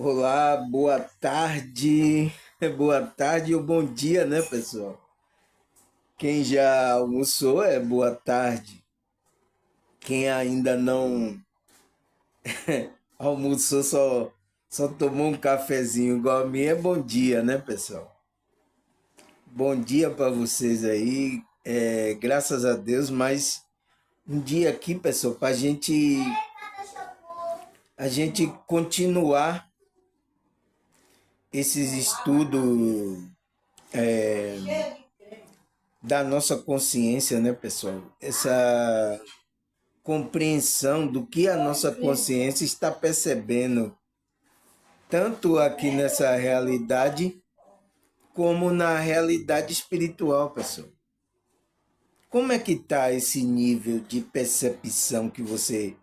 Olá, boa tarde. Boa tarde ou bom dia, né, pessoal? Quem já almoçou é boa tarde. Quem ainda não almoçou, só tomou um cafezinho igual a mim, é bom dia, né, pessoal? Bom dia para vocês aí. Graças a Deus, mas um dia aqui, pessoal, para a gente continuar esses estudos da nossa consciência, né, pessoal? Essa compreensão do que a nossa consciência está percebendo, tanto aqui nessa realidade, como na realidade espiritual, pessoal. Como é que está esse nível de percepção que você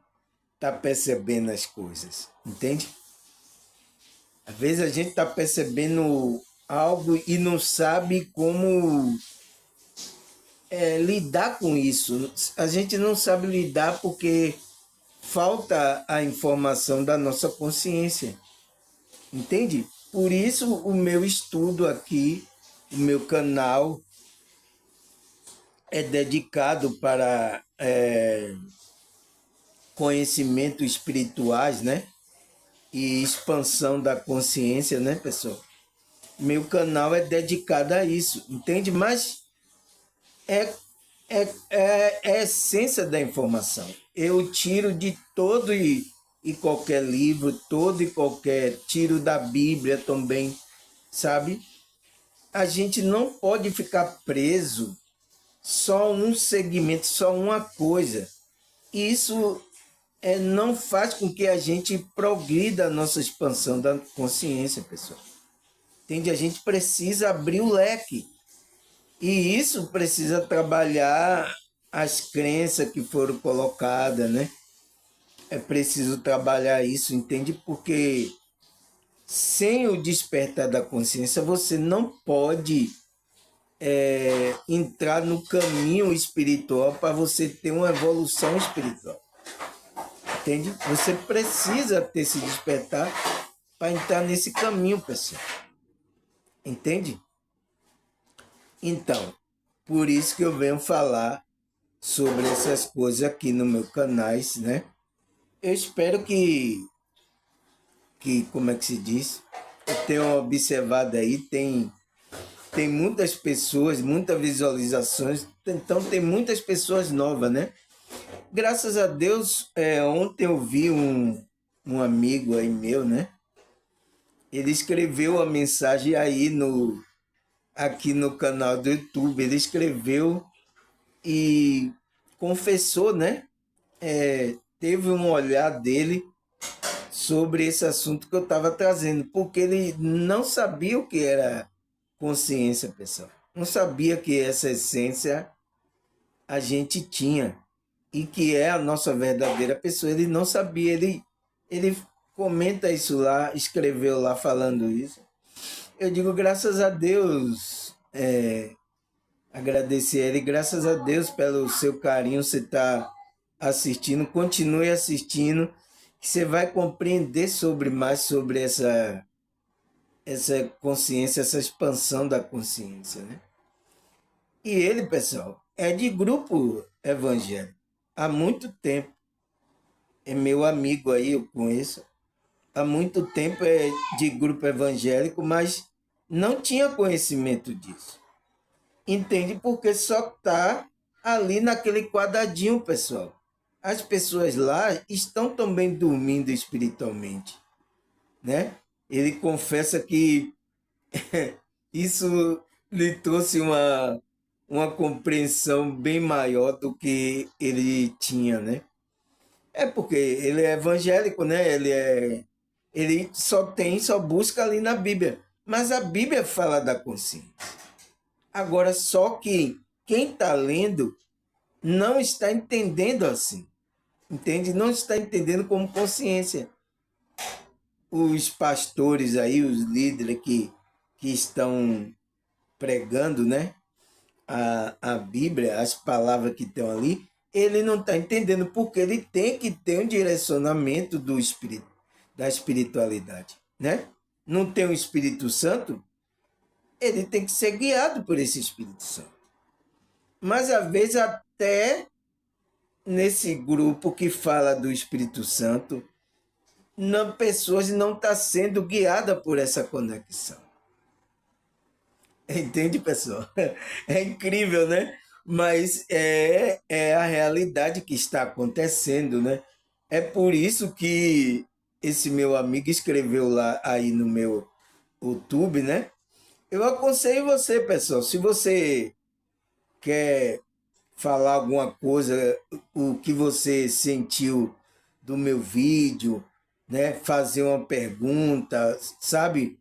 está percebendo as coisas? Entende? Às vezes a gente está percebendo algo e não sabe como lidar com isso. A gente não sabe lidar porque falta a informação da nossa consciência, entende? Por isso o meu estudo aqui, o meu canal é dedicado para conhecimentos espirituais, né? E expansão da consciência, né, pessoal? Meu canal é dedicado a isso, entende? Mas é, é a essência da informação. Eu tiro de todo e qualquer livro, todo e qualquer, tiro da Bíblia também, sabe? A gente não pode ficar preso só um segmento, só uma coisa. Isso não faz com que a gente progrida a nossa expansão da consciência, pessoal. Entende? A gente precisa abrir o leque. E isso precisa trabalhar as crenças que foram colocadas, né? É preciso trabalhar isso, entende? Porque sem o despertar da consciência, você não pode entrar no caminho espiritual para você ter uma evolução espiritual. Entende? Você precisa ter esse despertar para entrar nesse caminho, pessoal. Entende? Então, por isso que eu venho falar sobre essas coisas aqui no meu canal, né? Eu espero que como é que se diz? Eu tenho observado aí, tem muitas pessoas, muitas visualizações, então tem muitas pessoas novas, né? Graças a Deus, ontem eu vi um amigo aí meu, né? Ele escreveu a mensagem aí aqui no canal do YouTube. Ele escreveu e confessou, né? Teve um olhar dele sobre esse assunto que eu estava trazendo, porque ele não sabia o que era consciência, pessoal. Não sabia que essa essência a gente tinha e que é a nossa verdadeira pessoa. Ele não sabia, ele comenta isso lá, escreveu lá falando isso. Eu digo graças a Deus, agradecer a ele, graças a Deus pelo seu carinho, você está assistindo, continue assistindo, que você vai compreender mais sobre essa consciência, essa expansão da consciência, né? E ele, pessoal, é de grupo evangélico há muito tempo. É meu amigo aí, eu conheço. Há muito tempo é de grupo evangélico, mas não tinha conhecimento disso. Entende? Porque só está ali naquele quadradinho, pessoal. As pessoas lá estão também dormindo espiritualmente, né? Ele confessa que isso lhe trouxe uma compreensão bem maior do que ele tinha, né? É porque ele é evangélico, né? Ele só busca ali na Bíblia. Mas a Bíblia fala da consciência. Agora, só que quem está lendo não está entendendo assim. Entende? Não está entendendo como consciência. Os pastores aí, os líderes que estão pregando, né? A Bíblia, as palavras que estão ali, ele não está entendendo porque ele tem que ter um direcionamento do espírito, da espiritualidade. né? Não tem o Espírito Santo, ele tem que ser guiado por esse Espírito Santo. Mas às vezes até nesse grupo que fala do Espírito Santo, não, pessoas não estão sendo guiadas por essa conexão. Entende, pessoal? É incrível, né? Mas é a realidade que está acontecendo, né? É por isso que esse meu amigo escreveu lá aí no meu YouTube, né? Eu aconselho você, pessoal, se você quer falar alguma coisa, o que você sentiu do meu vídeo, né? Fazer uma pergunta, sabe?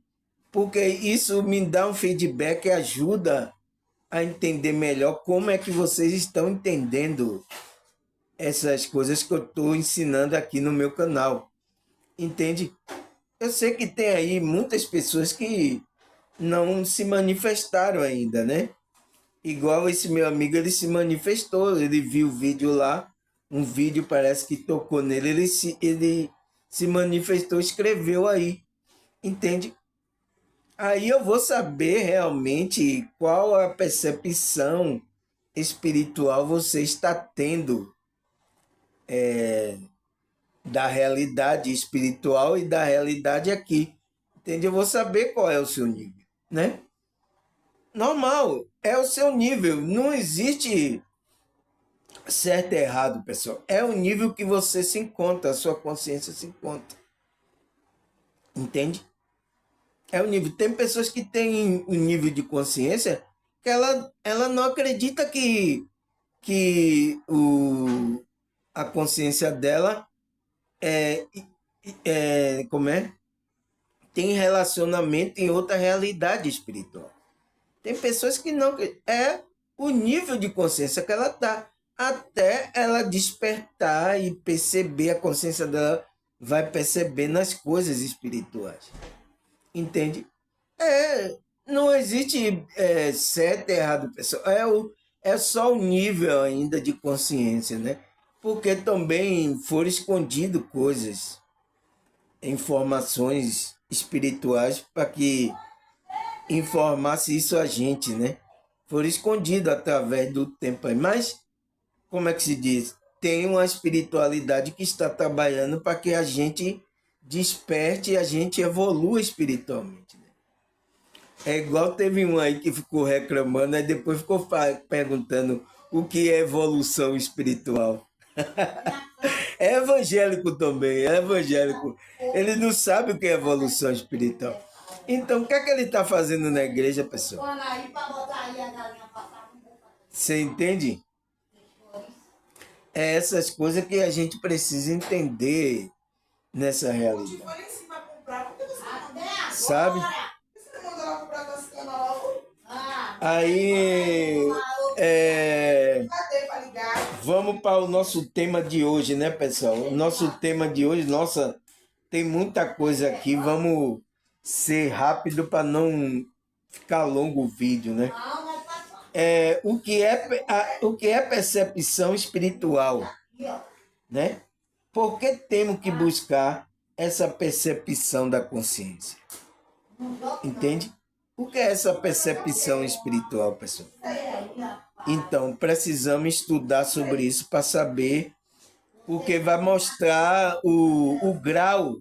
Porque isso me dá um feedback e ajuda a entender melhor como é que vocês estão entendendo essas coisas que eu estou ensinando aqui no meu canal. Entende? Eu sei que tem aí muitas pessoas que não se manifestaram ainda, né? Igual esse meu amigo, ele se manifestou, ele viu o vídeo lá, um vídeo parece que tocou nele, ele se manifestou, escreveu aí, entende? Aí eu vou saber realmente qual a percepção espiritual você está tendo da realidade espiritual e da realidade aqui. Entende? Eu vou saber qual é o seu nível, né? Normal, é o seu nível. Não existe certo e errado, pessoal. É o nível que você se encontra, a sua consciência se encontra. Entende? É o nível. Tem pessoas que têm um nível de consciência que ela não acredita que a consciência dela é, como é? Tem relacionamento em outra realidade espiritual. Tem pessoas que não. É o nível de consciência que ela está. Até ela despertar e perceber, a consciência dela vai perceber nas coisas espirituais. Entende? Não existe certo e errado, pessoal. É só o nível ainda de consciência, né? Porque também foram escondidas coisas, informações espirituais para que informasse isso a gente, né? Foram escondidas através do tempo aí. Mas, como é que se diz? Tem uma espiritualidade que está trabalhando para que a gente desperte e a gente evolua espiritualmente. É igual teve um aí que ficou reclamando, aí depois ficou perguntando o que é evolução espiritual. É evangélico também, é evangélico. Ele não sabe o que é evolução espiritual. Então, o que é que ele está fazendo na igreja, pessoal? Você entende? É essas coisas que a gente precisa entender nessa realidade. Sabe? Aí, vamos para o nosso tema de hoje, né, pessoal? O nosso tema de hoje, nossa, tem muita coisa aqui. Vamos ser rápido para não ficar longo o vídeo, né? O que é percepção espiritual, né? Por que temos que buscar essa percepção da consciência? Entende? O que é essa percepção espiritual, pessoal? Então, precisamos estudar sobre isso para saber, porque vai mostrar o grau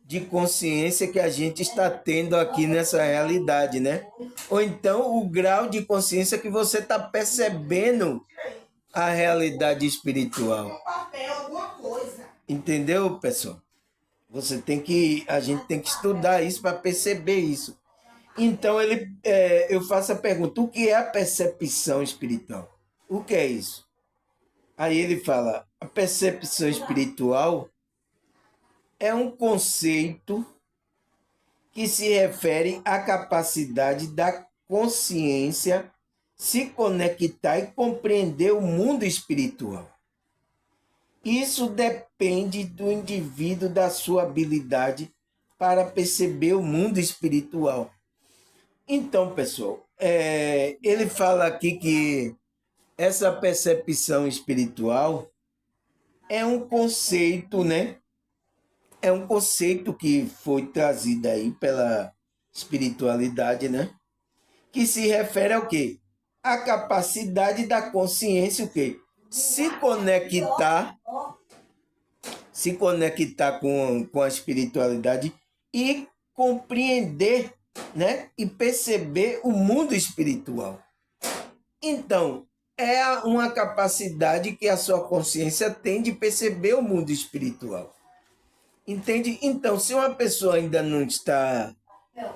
de consciência que a gente está tendo aqui nessa realidade, né? Ou então o grau de consciência que você está percebendo a realidade espiritual. Entendeu, pessoal? A gente tem que estudar isso para perceber isso. Então eu faço a pergunta: o que é a percepção espiritual? O que é isso? Aí ele fala: a percepção espiritual é um conceito que se refere à capacidade da consciência se conectar e compreender o mundo espiritual. Isso depende do indivíduo, da sua habilidade para perceber o mundo espiritual. Então, pessoal, ele fala aqui que essa percepção espiritual é um conceito, né, é um conceito que foi trazido aí pela espiritualidade, né? Que se refere ao quê? A capacidade da consciência, o quê? Se conectar com a espiritualidade e compreender, né? E perceber o mundo espiritual. Então, é uma capacidade que a sua consciência tem de perceber o mundo espiritual. Entende? Então, se uma pessoa ainda não está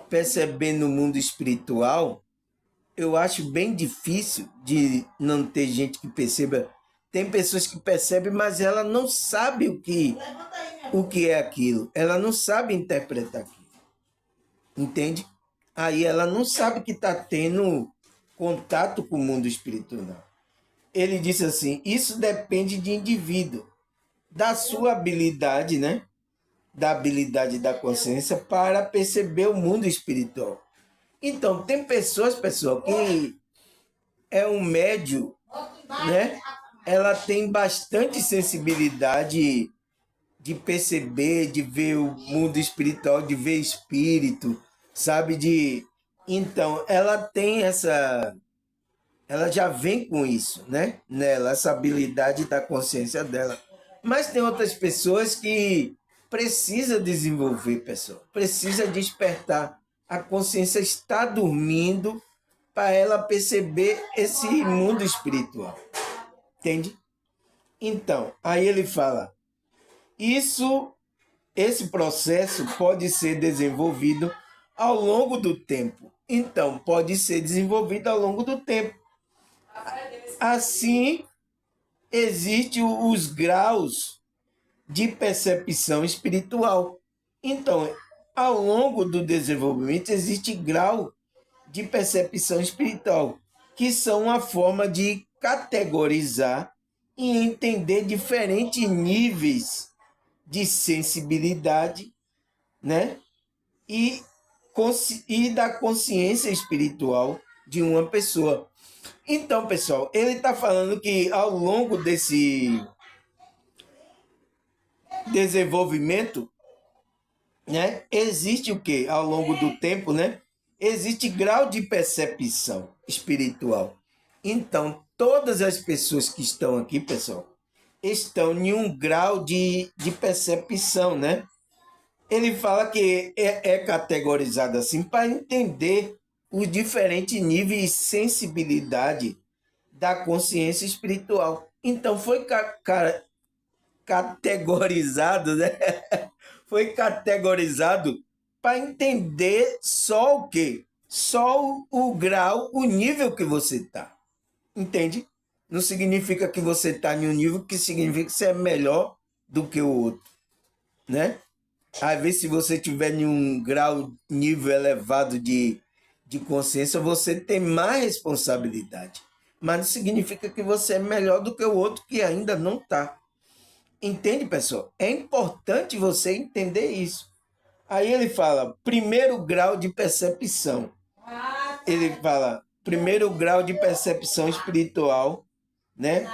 percebendo o mundo espiritual, eu acho bem difícil de não ter gente que perceba. Tem pessoas que percebem, mas ela não sabe o que é aquilo. Ela não sabe interpretar aquilo. Entende? Aí ela não sabe que está tendo contato com o mundo espiritual. Ele disse assim: isso depende de indivíduo, da sua habilidade, né? Da habilidade da consciência para perceber o mundo espiritual. Então, tem pessoas, pessoal, que é um médio, né? Ela tem bastante sensibilidade de perceber, de ver o mundo espiritual, de ver espírito, sabe? Então, ela tem ela já vem com isso, né? Nela, essa habilidade da consciência dela. Mas tem outras pessoas que precisa desenvolver, pessoal. Precisa despertar. A consciência está dormindo para ela perceber esse mundo espiritual. Entende? Então, aí ele fala: isso, esse processo pode ser desenvolvido ao longo do tempo. Então, pode ser desenvolvido ao longo do tempo. Assim, existem os graus de percepção espiritual. Então, ao longo do desenvolvimento, existe grau de percepção espiritual, que são uma forma de categorizar e entender diferentes níveis de sensibilidade, né? E, e da consciência espiritual de uma pessoa. Então, pessoal, ele está falando que ao longo desse desenvolvimento, né, existe o que? Ao longo do tempo, né? Existe grau de percepção espiritual. Então, todas as pessoas que estão aqui, pessoal, estão em um grau de percepção, né? Ele fala que é categorizado assim para entender os diferentes níveis de sensibilidade da consciência espiritual. Então, foi categorizado, né? Foi categorizado para entender só o quê? Só o grau, o nível que você está. Entende? Não significa que você está em um nível que significa que você é melhor do que o outro, né? Às vezes, se você tiver em um grau, nível elevado de consciência, você tem mais responsabilidade. Mas não significa que você é melhor do que o outro que ainda não está. Entende, pessoal? É importante você entender isso. Aí ele fala, primeiro grau de percepção. Ele fala, primeiro grau de percepção espiritual, né?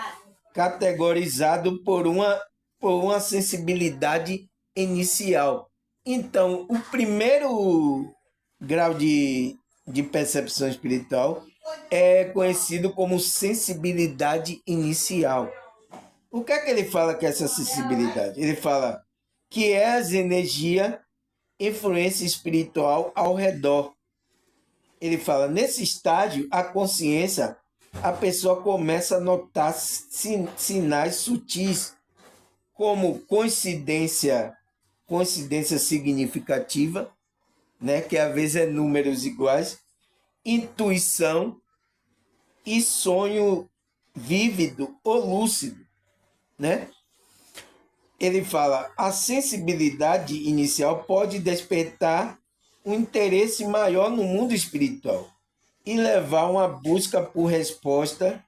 Categorizado por uma sensibilidade inicial. Então, o primeiro grau de percepção espiritual é conhecido como sensibilidade inicial. O que é que ele fala que é essa sensibilidade? Ele fala que é as energias, influência espiritual ao redor. Ele fala, nesse estágio, a consciência, a pessoa começa a notar sinais sutis, como coincidência significativa, né, que às vezes é números iguais, intuição e sonho vívido ou lúcido, né? Ele fala, a sensibilidade inicial pode despertar um interesse maior no mundo espiritual e levar a uma busca por resposta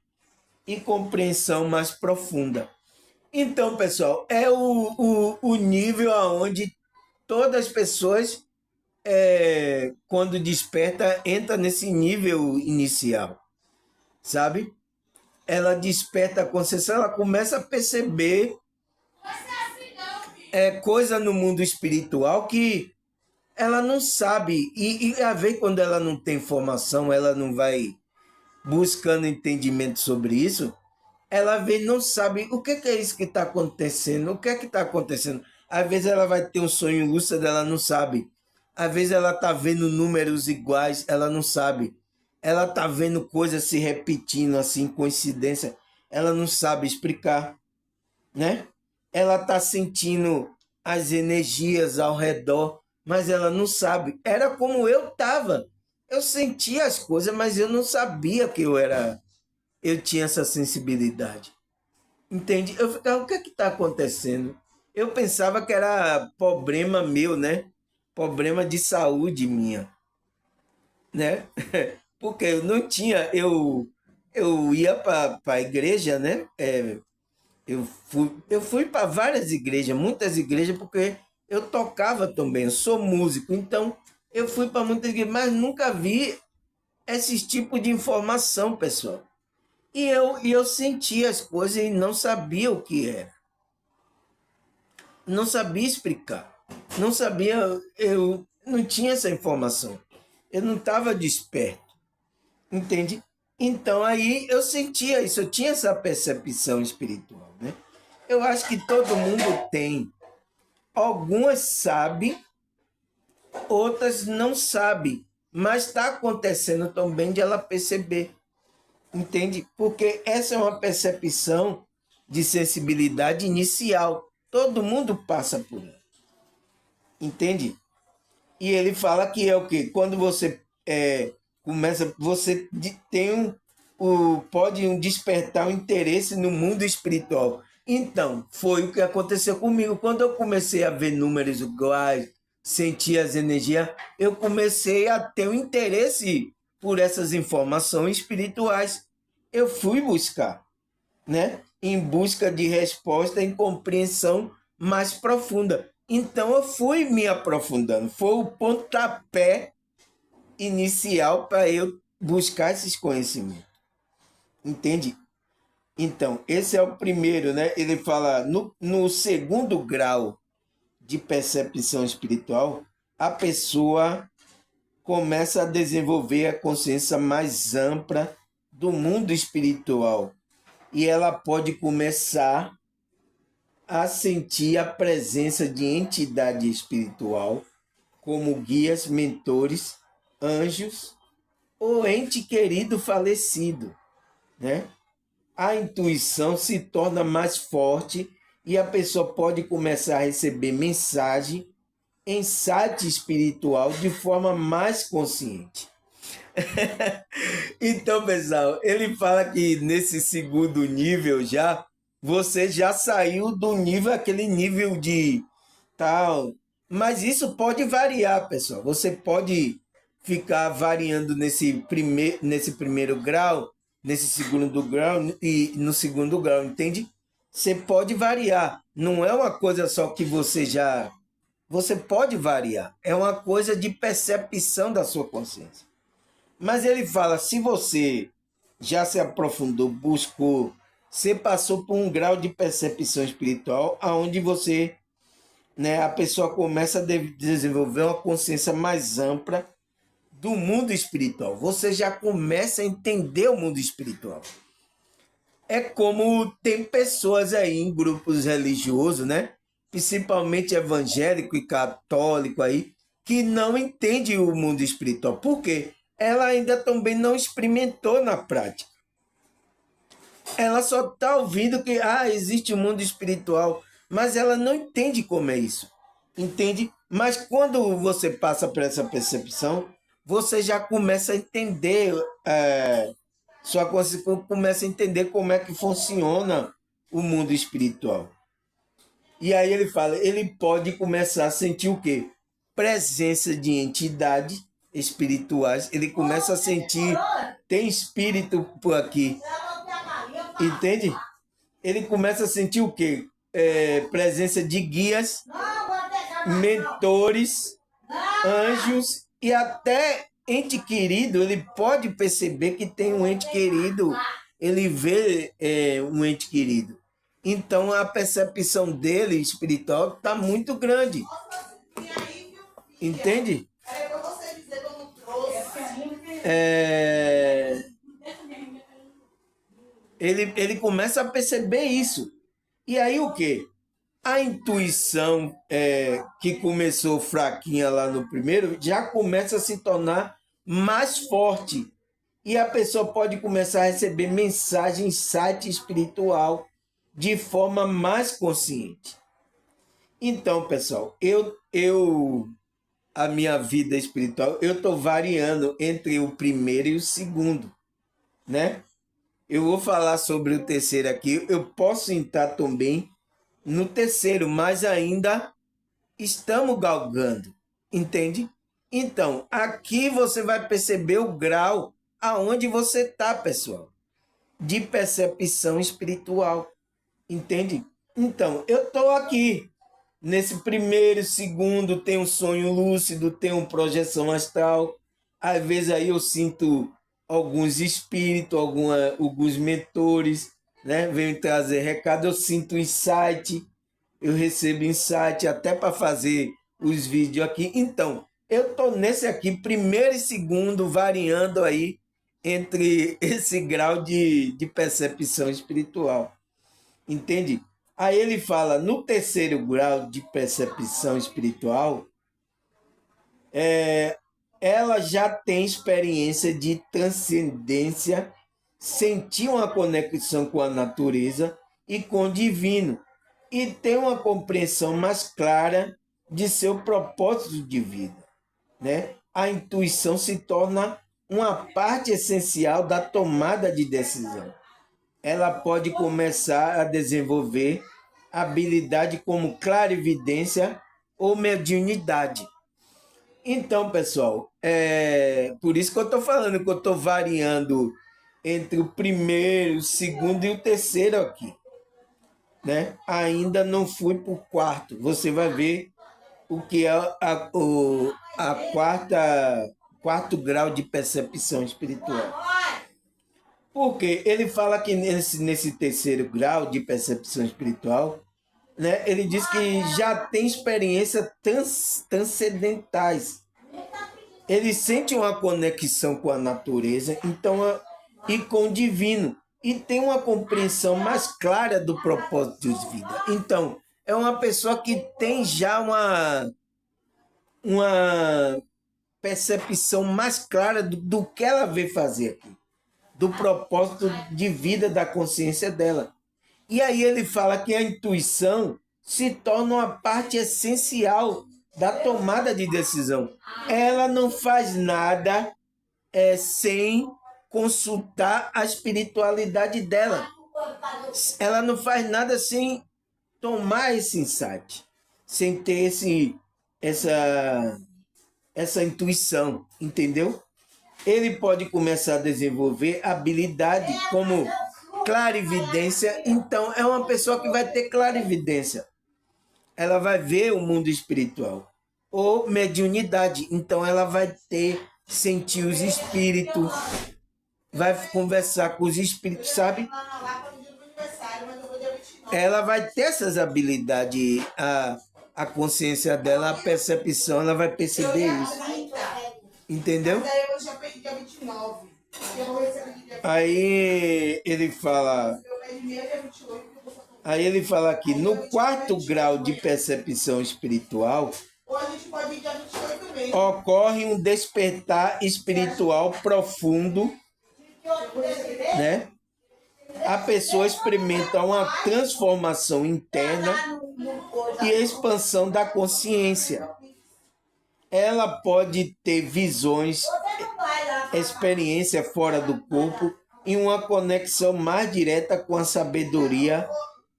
e compreensão mais profunda. Então, pessoal, é o nível aonde todas as pessoas, quando desperta, entra nesse nível inicial, sabe? Ela desperta a consciência, ela começa a perceber é coisa no mundo espiritual que ela não sabe. E a ver quando ela não tem informação, ela não vai buscando entendimento sobre isso, ela vê, não sabe o que é isso que está acontecendo, o que é que está acontecendo. Às vezes ela vai ter um sonho lúcido, ela não sabe. Às vezes ela está vendo números iguais, ela não sabe. Ela está vendo coisas se repetindo, assim, coincidência, ela não sabe explicar, né? Ela está sentindo as energias ao redor, mas ela não sabe. Era como eu estava. Eu sentia as coisas, mas eu não sabia que eu tinha essa sensibilidade. Entende? Eu ficava, o que é que está acontecendo? Eu pensava que era problema meu, né? Problema de saúde minha, né? Porque eu não tinha, eu ia para a igreja, né? Eu fui para várias igrejas, muitas igrejas, porque eu tocava também, eu sou músico, então eu fui para muitas igrejas, mas nunca vi esses tipos de informação, pessoal. E eu sentia as coisas e não sabia o que era. Não sabia explicar. Não sabia, eu não tinha essa informação. Eu não estava desperto, entende? Então aí eu sentia isso, eu tinha essa percepção espiritual, né? Eu acho que todo mundo tem. Algumas sabem, outras não sabem, mas está acontecendo também de ela perceber, entende? Porque essa é uma percepção de sensibilidade inicial. Todo mundo passa por ela, entende? E ele fala que é o quê? Quando você começa, você tem pode despertar um interesse no mundo espiritual. Então, foi o que aconteceu comigo. Quando eu comecei a ver números iguais, sentir as energias, eu comecei a ter um interesse por essas informações espirituais. Eu fui buscar, né? Em busca de resposta, em compreensão mais profunda. Então eu fui me aprofundando. Foi o pontapé inicial para eu buscar esses conhecimentos. Entende? Então, esse é o primeiro, né? Ele fala no segundo grau de percepção espiritual, a pessoa começa a desenvolver a consciência mais ampla do mundo espiritual. E ela pode começar a sentir a presença de entidade espiritual, como guias, mentores, anjos ou ente querido falecido, né? A intuição se torna mais forte e a pessoa pode começar a receber mensagem, insight espiritual de forma mais consciente. Então, pessoal, ele fala que nesse segundo nível já, você já saiu do nível, aquele nível de tal. Mas isso pode variar, pessoal. Você pode ficar variando nesse primeiro grau, nesse segundo grau e no segundo grau, entende? Você pode variar. Não é uma coisa só que você já. Você pode variar. É uma coisa de percepção da sua consciência. Mas ele fala, se você já se aprofundou, buscou, você passou por um grau de percepção espiritual aonde você, né, a pessoa começa a desenvolver uma consciência mais ampla do mundo espiritual. Você já começa a entender o mundo espiritual. É como tem pessoas aí em grupos religiosos, né? Principalmente evangélico e católico aí, que não entende o mundo espiritual. Por quê? Ela ainda também não experimentou na prática. Ela só está ouvindo que existe um mundo espiritual, mas ela não entende como é isso. Entende? Mas quando você passa por essa percepção, você já começa a entender, sua consciência começa a entender como é que funciona o mundo espiritual. E aí ele fala, ele pode começar a sentir o quê? Presença de entidades espirituais. Ele começa a sentir, tem espírito por aqui. Entende? Ele começa a sentir o quê? Presença de guias, mentores, anjos e até ente querido. Ele pode perceber que tem um ente querido. Ele vê um ente querido. Então a percepção dele espiritual está muito grande. Entende? Ele começa a perceber isso. E aí o quê? A intuição que começou fraquinha lá no primeiro já começa a se tornar mais forte. E a pessoa pode começar a receber mensagem, insight espiritual de forma mais consciente. Então, pessoal, a minha vida espiritual, eu estou variando entre o primeiro e o segundo, né? Eu vou falar sobre o terceiro aqui. Eu posso entrar também no terceiro, mas ainda estamos galgando, entende? Então, aqui você vai perceber o grau aonde você está, pessoal, de percepção espiritual, entende? Então, eu estou aqui, nesse primeiro, segundo, tem um sonho lúcido, tem uma projeção astral, às vezes aí eu sinto alguns espíritos, alguns mentores, né? Venham trazer recado, eu sinto insight, eu recebo insight até para fazer os vídeos aqui. Então, eu estou nesse aqui, primeiro e segundo, variando aí entre esse grau de percepção espiritual. Entende? Aí ele fala, no terceiro grau de percepção espiritual, ela já tem experiência de transcendência, sentir uma conexão com a natureza e com o divino, e tem uma compreensão mais clara de seu propósito de vida, né? A intuição se torna uma parte essencial da tomada de decisão. Ela pode começar a desenvolver habilidade como clarividência ou mediunidade. Então, pessoal, por isso que eu estou falando que eu estou variando entre o primeiro, o segundo e o terceiro aqui, né? Ainda não fui para o quarto. Você vai ver o que é a quarto grau de percepção espiritual. Porque ele fala que nesse terceiro grau de percepção espiritual, né, ele diz que já tem experiências transcendentais. Ele sente uma conexão com a natureza, então, e com o divino, e tem uma compreensão mais clara do propósito de vida. Então, é uma pessoa que tem já uma percepção mais clara do que ela veio fazer aqui, do propósito de vida da consciência dela. E aí ele fala que a intuição se torna uma parte essencial da tomada de decisão. Ela não faz nada sem consultar a espiritualidade dela. Ela não faz nada sem tomar esse insight, sem ter essa intuição, entendeu? Ele pode começar a desenvolver habilidade como clarividência. Então, é uma pessoa que vai ter clarividência. Ela vai ver o mundo espiritual. Ou mediunidade. Então, ela vai sentir os espíritos, vai conversar com os espíritos, sabe? Ela vai ter essas habilidades, a consciência dela, a percepção, ela vai perceber isso. Entendeu? Aí ele fala aqui, no quarto grau de percepção espiritual, ocorre um despertar espiritual profundo, né? A pessoa experimenta uma transformação interna e expansão da consciência. Ela pode ter visões, experiência fora do corpo e uma conexão mais direta com a sabedoria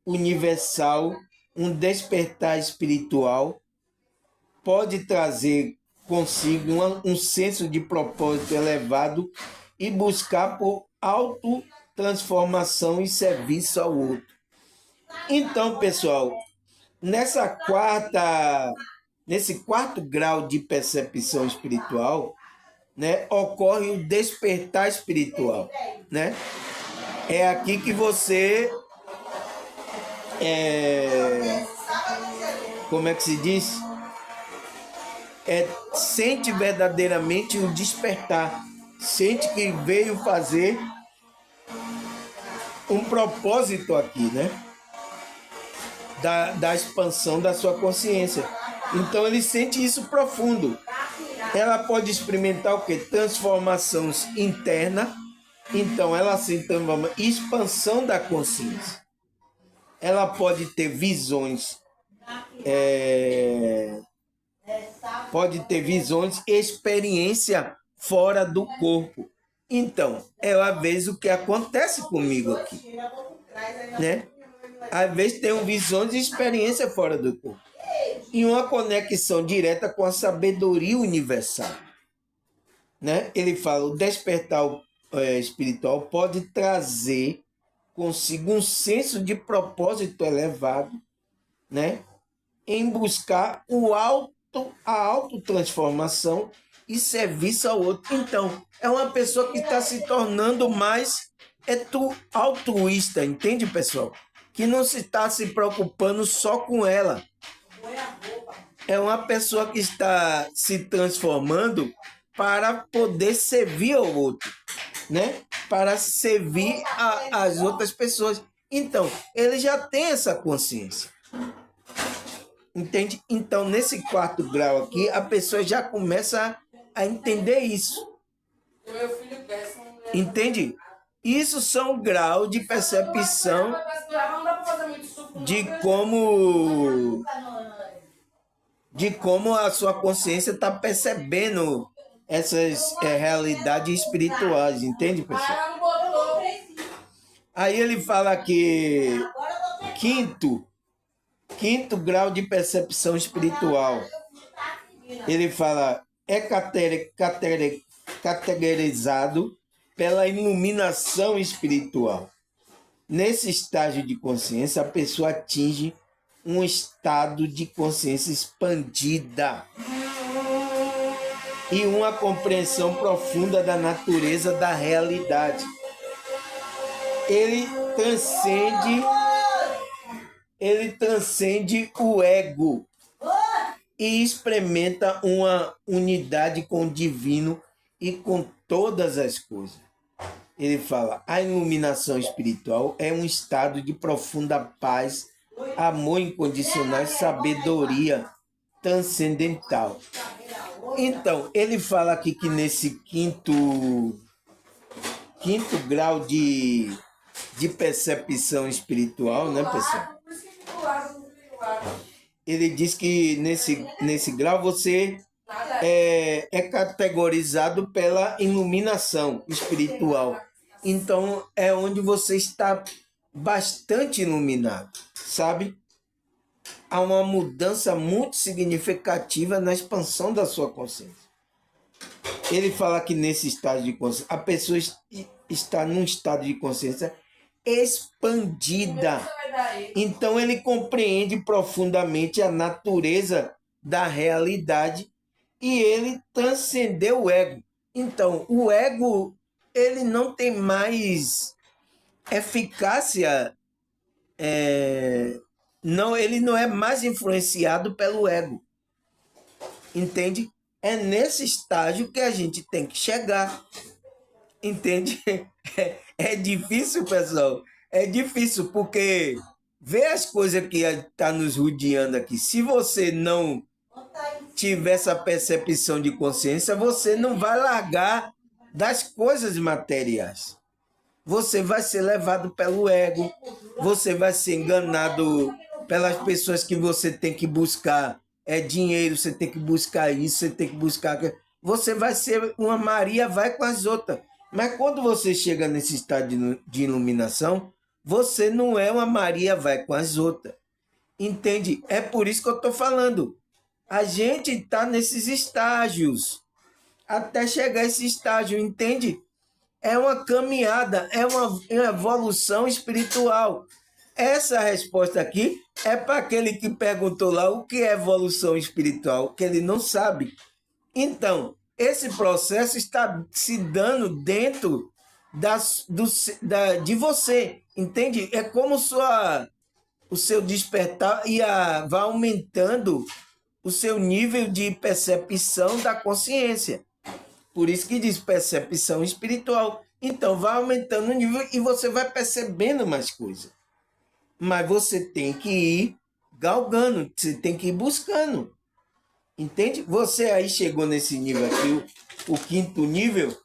universal. Um despertar espiritual pode trazer consigo um senso de propósito elevado e buscar por autotransformação e serviço ao outro. Então, pessoal, nesse quarto grau de percepção espiritual, né, ocorre o despertar espiritual, né? É aqui que você como é que se diz? Sente verdadeiramente o despertar, sente que veio fazer um propósito aqui, né? Da expansão da sua consciência. Então ele sente isso profundo. Ela pode experimentar o quê? Transformações internas. Então ela sente uma expansão da consciência. Ela pode ter visões, experiência fora do corpo. Então, é às vezes o que acontece comigo aqui, né? Às vezes tenho visões e experiência fora do corpo. E uma conexão direta com a sabedoria universal, né? Ele fala, o despertar espiritual pode trazer consigo um senso de propósito elevado, né? Em buscar a autotransformação e serviço ao outro. Então, é uma pessoa que está se tornando mais altruísta, entende, pessoal? Que não se está se preocupando só com ela. É uma pessoa que está se transformando para poder servir ao outro, né? Para servir as outras pessoas. Então, ele já tem essa consciência. Entende? Então, nesse 4º grau aqui, a pessoa já começa a entender isso. Entende? Isso são graus de percepção de como a sua consciência está percebendo essas realidades espirituais. Entende, pessoal? Aí ele fala que quinto grau de percepção espiritual. Ele fala, categorizado pela iluminação espiritual. Nesse estágio de consciência, a pessoa atinge um estado de consciência expandida e uma compreensão profunda da natureza da realidade. Ele transcende o ego e experimenta uma unidade com o divino e com todas as coisas. Ele fala, a iluminação espiritual é um estado de profunda paz, amor incondicional e sabedoria transcendental. Então, ele fala aqui que nesse quinto grau de percepção espiritual, né, pessoal? Ele diz que nesse grau você é categorizado pela iluminação espiritual. Então, é onde você está bastante iluminado, sabe? Há uma mudança muito significativa na expansão da sua consciência. Ele fala que nesse estado de consciência, a pessoa está num estado de consciência expandida. Então, ele compreende profundamente a natureza da realidade e ele transcendeu o ego. Então, o ego, ele não tem mais eficácia, ele não é mais influenciado pelo ego. Entende? É nesse estágio que a gente tem que chegar. Entende? É difícil, pessoal. É difícil, porque ver as coisas que estão nos rodeando aqui. Se você não tiver essa percepção de consciência, você não vai largar das coisas materiais. Você vai ser levado pelo ego, você vai ser enganado pelas pessoas que você tem que buscar dinheiro, você tem que buscar isso, você tem que buscar aquilo. Você vai ser uma Maria, vai com as outras. Mas quando você chega nesse estado de iluminação, você não é uma Maria, vai com as outras. Entende? É por isso que eu estou falando. A gente está nesses estágios, até chegar a esse estágio, entende? É uma caminhada, é uma evolução espiritual. Essa resposta aqui é para aquele que perguntou lá o que é evolução espiritual, que ele não sabe. Então, esse processo está se dando dentro de você, entende? É como o seu despertar vai aumentando o seu nível de percepção da consciência. Por isso que diz percepção espiritual. Então, vai aumentando o nível e você vai percebendo mais coisas. Mas você tem que ir galgando, você tem que ir buscando. Entende? Você aí chegou nesse nível aqui, o quinto nível,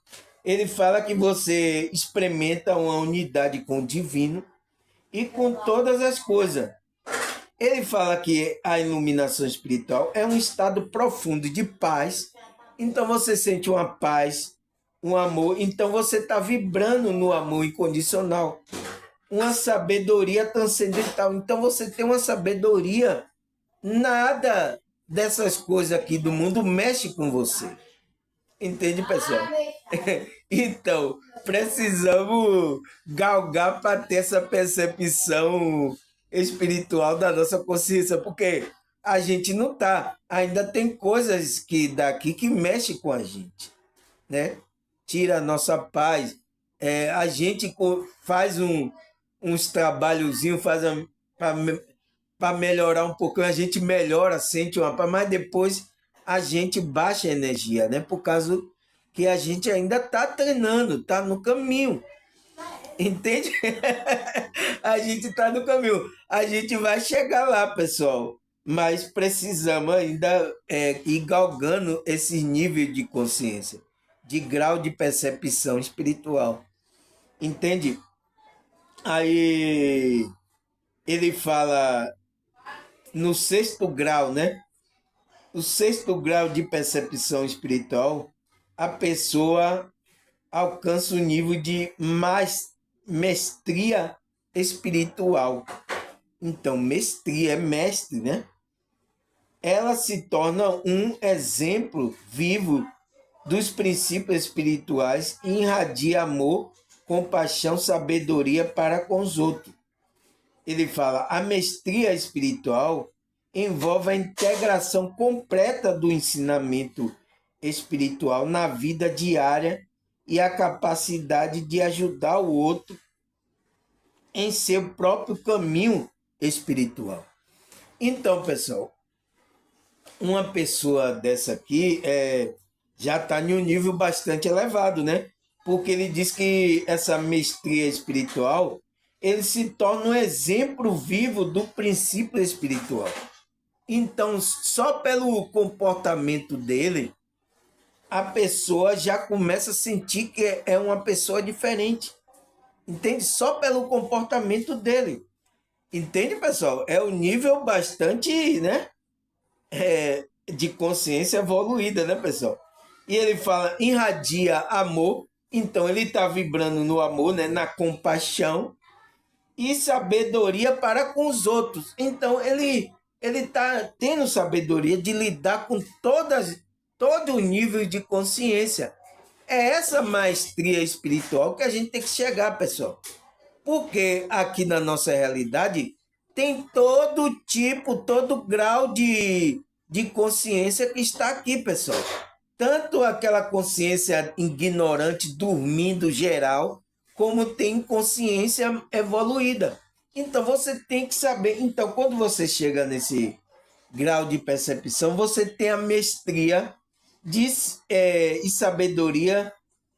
ele fala que você experimenta uma unidade com o divino e com todas as coisas. Ele fala que a iluminação espiritual é um estado profundo de paz. Então você sente uma paz, um amor. Então você está vibrando no amor incondicional. Uma sabedoria transcendental. Então você tem uma sabedoria. Nada dessas coisas aqui do mundo mexe com você. Entende, pessoal? Então, precisamos galgar para ter essa percepção espiritual da nossa consciência, porque a gente não tá. Ainda tem coisas que daqui que mexem com a gente, né? Tira a nossa paz. A gente faz uns trabalhozinhos, para melhorar um pouquinho, a gente melhora, sente uma paz, mas depois a gente baixa a energia, né? Por causa que a gente ainda está treinando, está no caminho. Entende? A gente está no caminho. A gente vai chegar lá, pessoal. Mas precisamos ainda ir galgando esse nível de consciência, de grau de percepção espiritual. Entende? Aí ele fala no sexto grau, né? O sexto grau de percepção espiritual, a pessoa alcança o nível de mestria espiritual. Então, mestria é mestre, né? Ela se torna um exemplo vivo dos princípios espirituais e irradia amor, compaixão, sabedoria para com os outros. Ele fala, a mestria espiritual envolve a integração completa do ensinamento espiritual na vida diária e a capacidade de ajudar o outro em seu próprio caminho espiritual. Então, pessoal, uma pessoa dessa aqui já está em um nível bastante elevado, né? Porque ele diz que essa mestria espiritual, ele se torna um exemplo vivo do princípio espiritual. Então, só pelo comportamento dele, a pessoa já começa a sentir que é uma pessoa diferente. Entende? Só pelo comportamento dele. Entende, pessoal? É um nível bastante, né? De consciência evoluída, né, pessoal? E ele fala, irradia amor. Então, ele está vibrando no amor, né? Na compaixão e sabedoria para com os outros. Então, ele está tendo sabedoria de lidar com todo o nível de consciência. É essa maestria espiritual que a gente tem que chegar, pessoal. Porque aqui na nossa realidade tem todo tipo, todo grau de consciência que está aqui, pessoal. Tanto aquela consciência ignorante, dormindo geral, como tem consciência evoluída. Então você tem que saber. Então, quando você chega nesse grau de percepção, você tem a mestria e sabedoria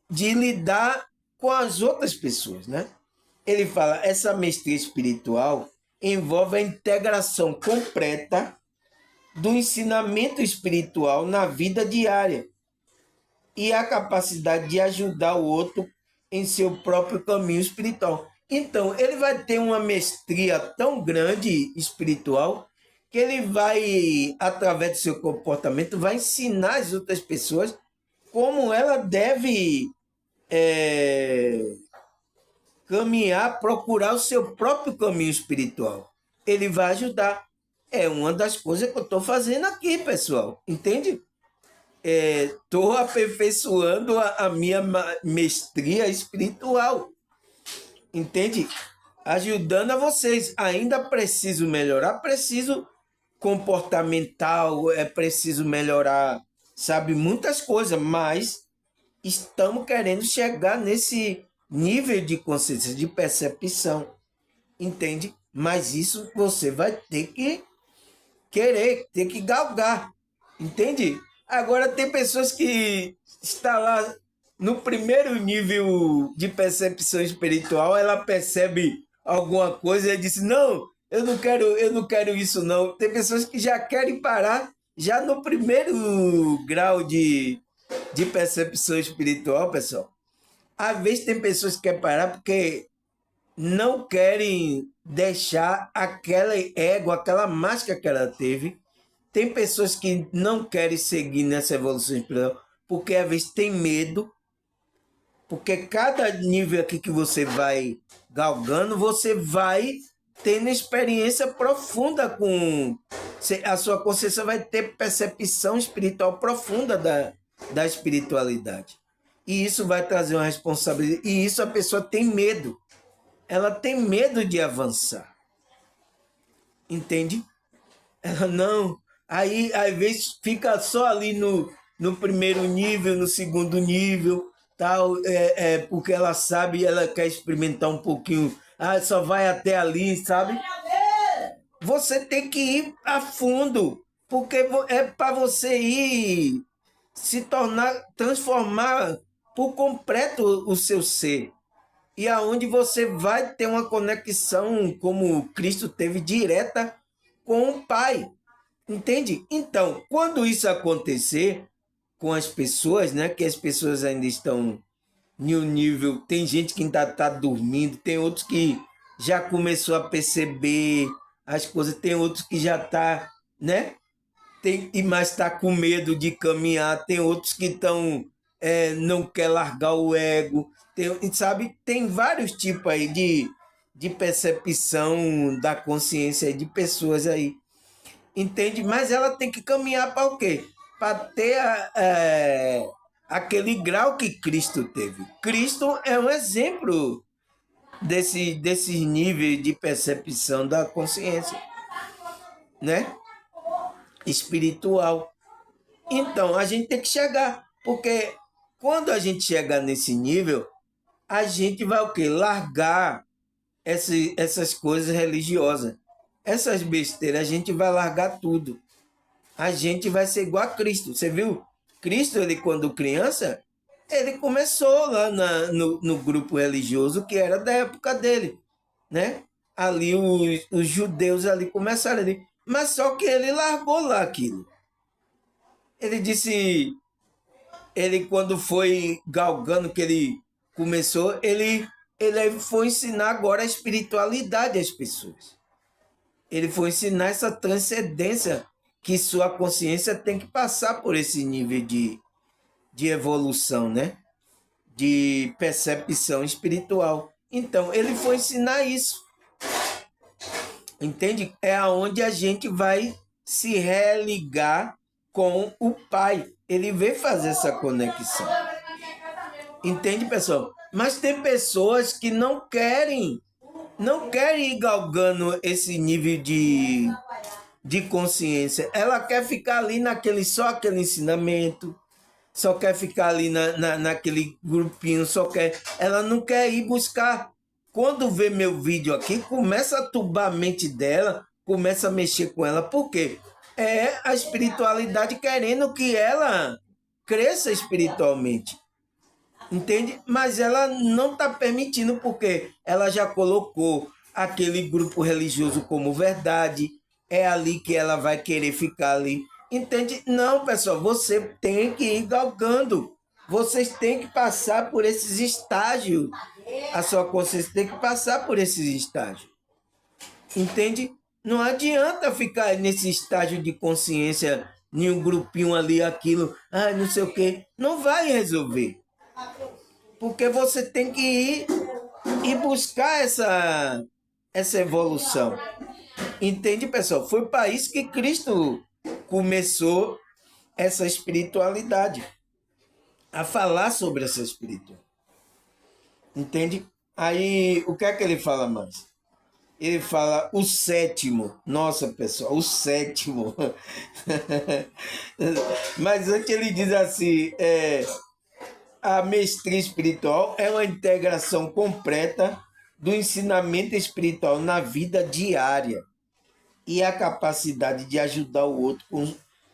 de lidar com as outras pessoas, né? Ele fala, essa mestria espiritual envolve a integração completa do ensinamento espiritual na vida diária e a capacidade de ajudar o outro em seu próprio caminho espiritual. Então, ele vai ter uma mestria tão grande espiritual que ele vai, através do seu comportamento, vai ensinar as outras pessoas como ela deve caminhar, procurar o seu próprio caminho espiritual. Ele vai ajudar. É uma das coisas que eu estou fazendo aqui, pessoal. Entende? Estou aperfeiçoando a minha mestria espiritual. Entende? Ajudando a vocês. Ainda preciso melhorar, preciso comportamental, preciso melhorar, sabe, muitas coisas, mas estamos querendo chegar nesse nível de consciência, de percepção. Entende? Mas isso você vai ter que querer, ter que galgar, entende? Agora tem pessoas que estão lá no primeiro nível de percepção espiritual, ela percebe alguma coisa e diz, não, eu não quero isso não. Tem pessoas que já querem parar já no primeiro grau de percepção espiritual, pessoal. Às vezes tem pessoas que querem parar porque não querem deixar aquela ego, aquela máscara que ela teve. Tem pessoas que não querem seguir nessa evolução espiritual porque às vezes tem medo, porque cada nível aqui que você vai galgando, você vai tendo experiência profunda com... A sua consciência vai ter percepção espiritual profunda da espiritualidade. E isso vai trazer uma responsabilidade. E isso a pessoa tem medo. Ela tem medo de avançar. Entende? Ela não. Aí, às vezes, fica só ali no primeiro nível, no segundo nível, tal, porque ela sabe, ela quer experimentar um pouquinho. Ah, só vai até ali, sabe? Você tem que ir a fundo, porque é para você ir se tornar, transformar por completo o seu ser. E aonde você vai ter uma conexão, como Cristo teve, direta com o Pai. Entende? Então, quando isso acontecer com as pessoas, né, que as pessoas ainda estão em um nível, tem gente que ainda está dormindo, tem outros que já começou a perceber as coisas, tem outros que já está, né? Mas está com medo de caminhar, tem outros que estão, não quer largar o ego, sabe? Tem vários tipos aí de percepção da consciência de pessoas aí. Entende? Mas ela tem que caminhar para o quê? Para ter aquele grau que Cristo teve. Cristo é um exemplo desses níveis de percepção da consciência, né? Espiritual. Então, a gente tem que chegar, porque quando a gente chegar nesse nível, a gente vai o quê? Largar essas coisas religiosas. Essas besteiras, a gente vai largar tudo. A gente vai ser igual a Cristo. Você viu? Cristo, ele quando criança, ele começou lá no grupo religioso que era da época dele, né? Ali os judeus ali começaram ali. Mas só que ele largou lá aquilo. Ele disse, ele quando foi galgando que ele começou, ele foi ensinar agora a espiritualidade às pessoas. Ele foi ensinar essa transcendência que sua consciência tem que passar por esse nível de evolução, né? De percepção espiritual. Então, ele foi ensinar isso. Entende? É aonde a gente vai se religar com o Pai. Ele veio fazer essa conexão. Entende, pessoal? Mas tem pessoas que não querem ir galgando esse nível de consciência. Ela quer ficar ali só aquele ensinamento, só quer ficar ali naquele grupinho, ela não quer ir buscar. Quando vê meu vídeo aqui, começa a tubar a mente dela, começa a mexer com ela. Por quê? É a espiritualidade querendo que ela cresça espiritualmente. Entende? Mas ela não está permitindo porque ela já colocou aquele grupo religioso como verdade, é ali que ela vai querer ficar ali. Entende? Não, pessoal, você tem que ir galgando. Vocês têm que passar por esses estágios. A sua consciência tem que passar por esses estágios. Entende? Não adianta ficar nesse estágio de consciência, em um grupinho ali, aquilo, não sei o quê. Não vai resolver. Porque você tem que ir e buscar essa evolução. Entende, pessoal? Foi para isso que Cristo começou essa espiritualidade, a falar sobre essa espiritualidade. Entende? Aí, o que é que ele fala mais? Ele fala o sétimo. Nossa, pessoal, o sétimo. Mas antes ele diz assim, a mestria espiritual é uma integração completa do ensinamento espiritual na vida diária e a capacidade de ajudar o outro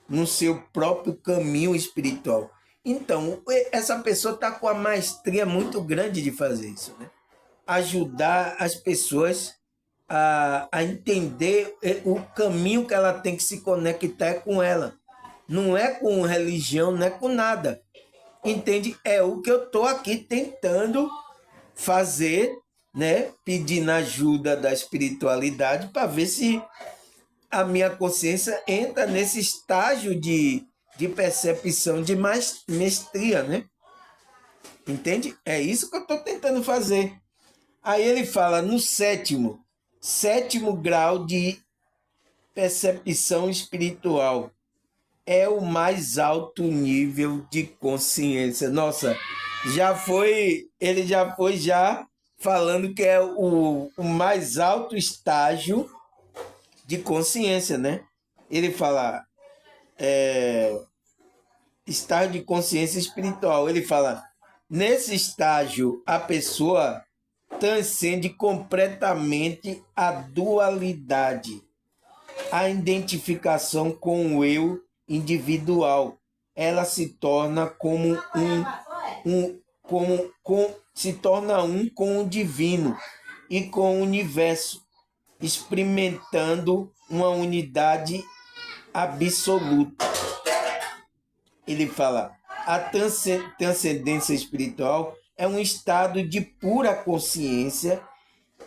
no seu próprio caminho espiritual. Então, essa pessoa está com a maestria muito grande de fazer isso, né? Ajudar as pessoas a entender o caminho que ela tem que se conectar é com ela. Não é com religião, não é com nada. Entende? É o que eu estou aqui tentando fazer, né? Pedindo ajuda da espiritualidade para ver se a minha consciência entra nesse estágio de percepção de mestria, né? Entende? É isso que eu estou tentando fazer. Aí ele fala no sétimo grau de percepção espiritual. É o mais alto nível de consciência. Nossa, ele já foi falando que é o mais alto estágio de consciência, né? Ele fala estágio de consciência espiritual. Ele fala, nesse estágio, a pessoa transcende completamente a dualidade, a identificação com o eu individual. Ela se torna como se torna um com o divino e com o universo, experimentando uma unidade absoluta. Ele fala, a transcendência espiritual é um estado de pura consciência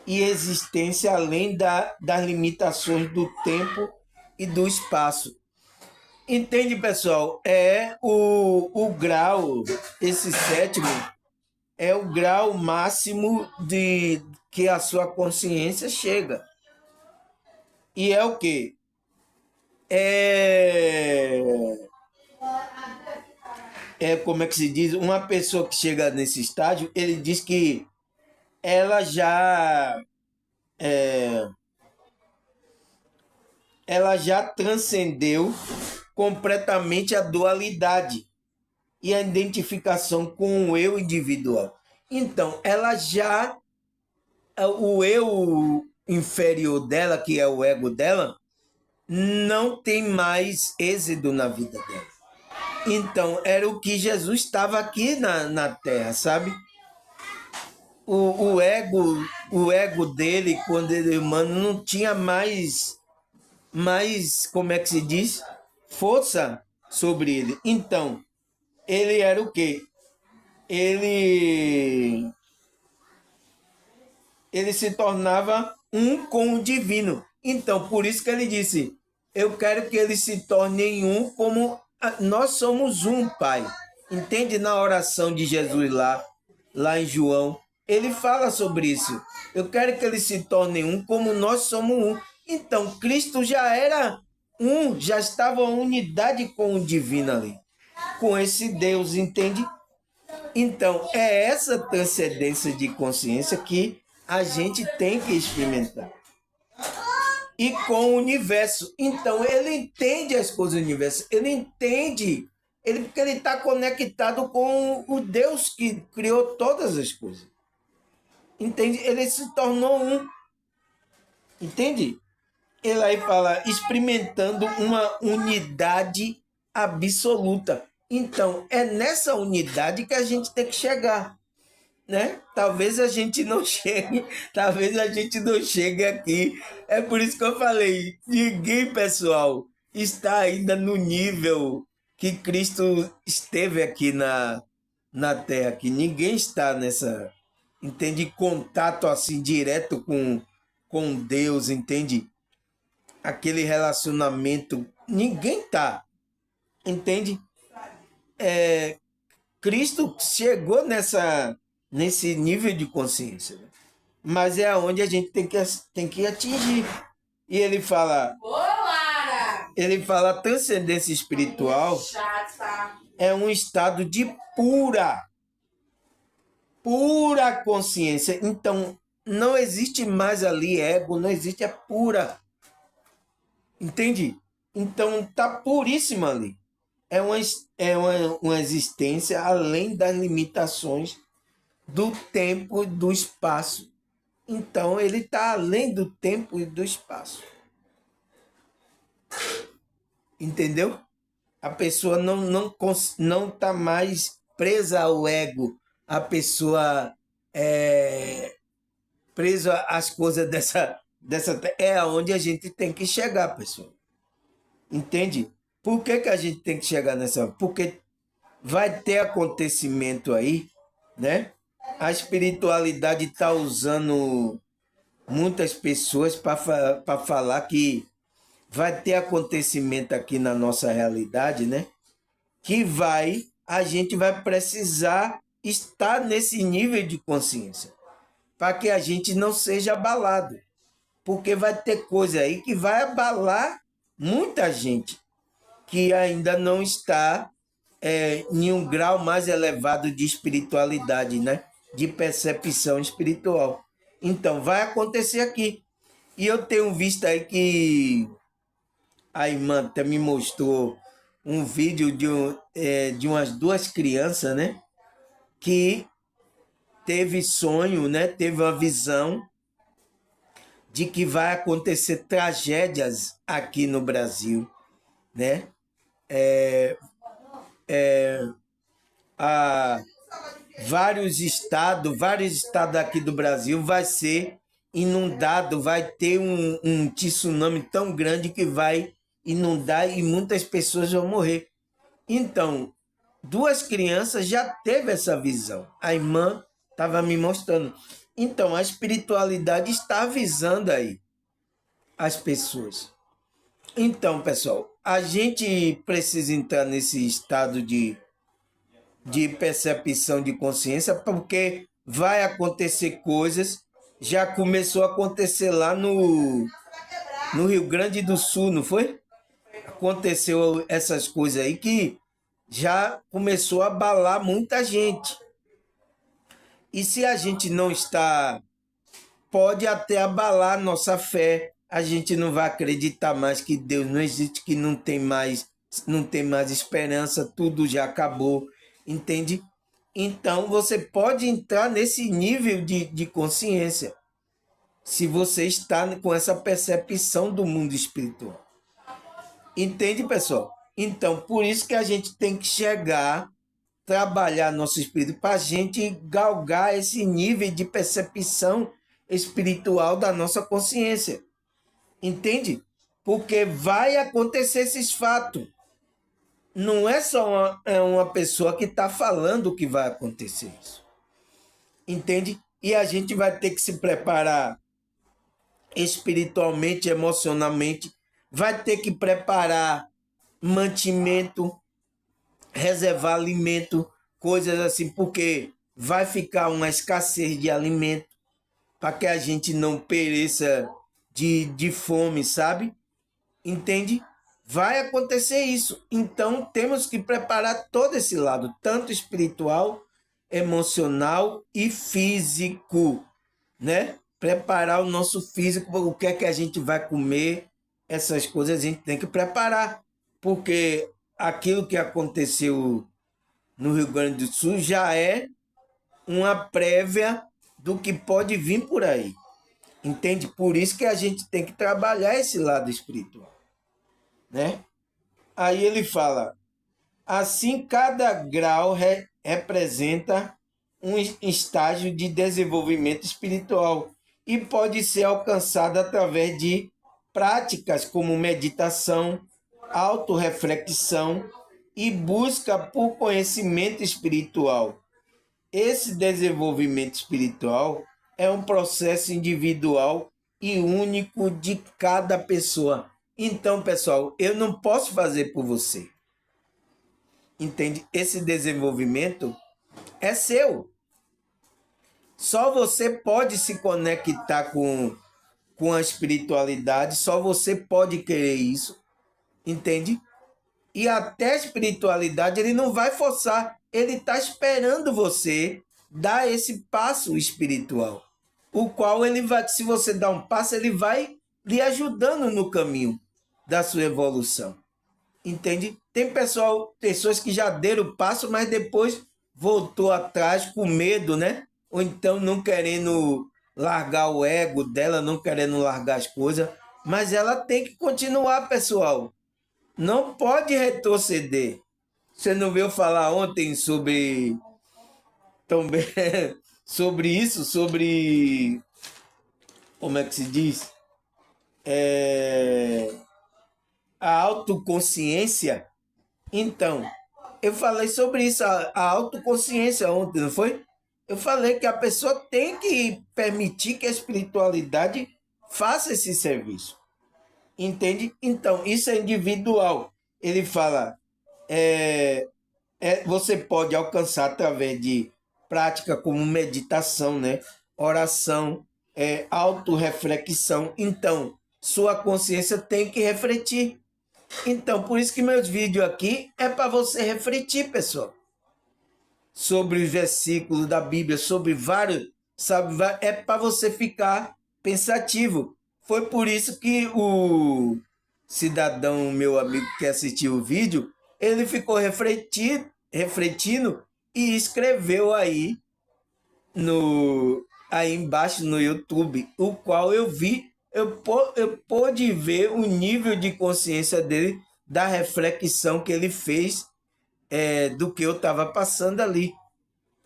e existência além das limitações do tempo e do espaço. Entende, pessoal? É o grau, esse sétimo, é o grau máximo de que a sua consciência chega. E é o quê? Como é que se diz? Uma pessoa que chega nesse estágio, ele diz que ela já transcendeu completamente a dualidade e a identificação com o eu individual. Então, o eu inferior dela, que é o ego dela, não tem mais êxito na vida dela. Então, era o que Jesus estava aqui na Terra, sabe? O ego dele, quando ele é humano, não tinha mais, como é que se diz? Força sobre ele. Então, ele era o quê? Ele se tornava um com o divino. Então, por isso que ele disse, eu quero que ele se torne um como nós somos um, Pai. Entende? Na oração de Jesus lá em João, ele fala sobre isso. Eu quero que ele se torne um como nós somos um. Então, Cristo já era um, já estava em unidade com o divino ali, com esse Deus, entende? Então, é essa transcendência de consciência que a gente tem que experimentar. E com o universo. Então, ele entende as coisas do universo. Ele entende, porque ele está conectado com o Deus que criou todas as coisas. Entende? Ele se tornou um. Entende? Ele aí fala, experimentando uma unidade absoluta. Então, é nessa unidade que a gente tem que chegar, né? Talvez a gente não chegue aqui. É por isso que eu falei, ninguém, pessoal, está ainda no nível que Cristo esteve aqui na Terra, que ninguém está nessa, entende? Contato assim direto com Deus, entende? Aquele relacionamento, ninguém tá, entende? Cristo chegou nesse nível de consciência, né? Mas é aonde a gente tem que atingir. E ele fala, transcendência espiritual é um estado de pura consciência. Então, não existe mais ali ego, não existe a pura. Entende? Então, tá puríssima ali. É uma existência além das limitações do tempo e do espaço. Então, ele está além do tempo e do espaço. Entendeu? A pessoa não tá mais presa ao ego. A pessoa é presa às coisas dessa. É aonde a gente tem que chegar, pessoal. Entende? Por que, que a gente tem que chegar nessa? Porque vai ter acontecimento aí, né? A espiritualidade está usando muitas pessoas para falar que vai ter acontecimento aqui na nossa realidade, né? Que a gente vai precisar estar nesse nível de consciência para que a gente não seja abalado, porque vai ter coisa aí que vai abalar muita gente que ainda não está em um grau mais elevado de espiritualidade, né? De percepção espiritual. Então, vai acontecer aqui. E eu tenho visto aí que a irmã até me mostrou um vídeo de umas duas crianças, né? Que teve sonho, né? Teve uma visão de que vai acontecer tragédias aqui no Brasil, né? A vários estados aqui do Brasil vai ser inundado, vai ter um tsunami tão grande que vai inundar e muitas pessoas vão morrer. Então, duas crianças já teve essa visão. A irmã estava me mostrando. Então, a espiritualidade está avisando aí as pessoas. Então, pessoal, a gente precisa entrar nesse estado de percepção de consciência, porque vai acontecer coisas. Já começou a acontecer lá no Rio Grande do Sul, não foi? Aconteceu essas coisas aí que já começou a abalar muita gente. E se a gente não está, pode até abalar nossa fé. A gente não vai acreditar mais que Deus não existe, que não tem mais esperança, tudo já acabou, entende? Então você pode entrar nesse nível de consciência, se você está com essa percepção do mundo espiritual. Entende, pessoal? Então, por isso que a gente tem que chegar, trabalhar nosso espírito para a gente galgar esse nível de percepção espiritual da nossa consciência. Entende? Porque vai acontecer esses fatos. Não é só uma pessoa que está falando que vai acontecer isso. Entende? E a gente vai ter que se preparar espiritualmente, emocionalmente, vai ter que preparar mantimento, reservar alimento, coisas assim, porque vai ficar uma escassez de alimento para que a gente não pereça de fome, sabe? Entende? Vai acontecer isso. Então temos que preparar todo esse lado, tanto espiritual, emocional e físico, né? Preparar o nosso físico, o que é que a gente vai comer, essas coisas a gente tem que preparar, porque aquilo que aconteceu no Rio Grande do Sul já é uma prévia do que pode vir por aí. Entende? Por isso que a gente tem que trabalhar esse lado espiritual, né? Aí ele fala, assim cada grau representa um estágio de desenvolvimento espiritual e pode ser alcançado através de práticas como meditação, autorreflexão e busca por conhecimento espiritual. Esse desenvolvimento espiritual é um processo individual e único de cada pessoa. Então, pessoal, eu não posso fazer por você. Entende? Esse desenvolvimento é seu. Só você pode se conectar com a espiritualidade, só você pode querer isso. Entende? E até a espiritualidade ele não vai forçar, ele está esperando você dar esse passo espiritual, o qual ele vai, se você dá um passo, ele vai lhe ajudando no caminho da sua evolução. Entende? Tem pessoas que já deram o passo, mas depois voltou atrás com medo, né? Ou então não querendo largar o ego dela, não querendo largar as coisas, mas ela tem que continuar, pessoal. Não pode retroceder. Você não viu falar ontem sobre também sobre isso, sobre como é que se diz? A autoconsciência. Então, eu falei sobre isso, a autoconsciência ontem, não foi? Eu falei que a pessoa tem que permitir que a espiritualidade faça esse serviço. Entende? Então, isso é individual. Ele fala, você pode alcançar através de prática como meditação, né? Oração, autorreflexão. Então, sua consciência tem que refletir. Então, por isso que meus vídeos aqui é para você refletir, pessoal, sobre os versículos da Bíblia, sobre vários, sabe? É para você ficar pensativo. Foi por isso que o cidadão, meu amigo que assistiu o vídeo, ele ficou refletindo e escreveu aí embaixo no YouTube, o qual eu vi, eu pude ver o nível de consciência dele, da reflexão que ele fez do que eu estava passando ali.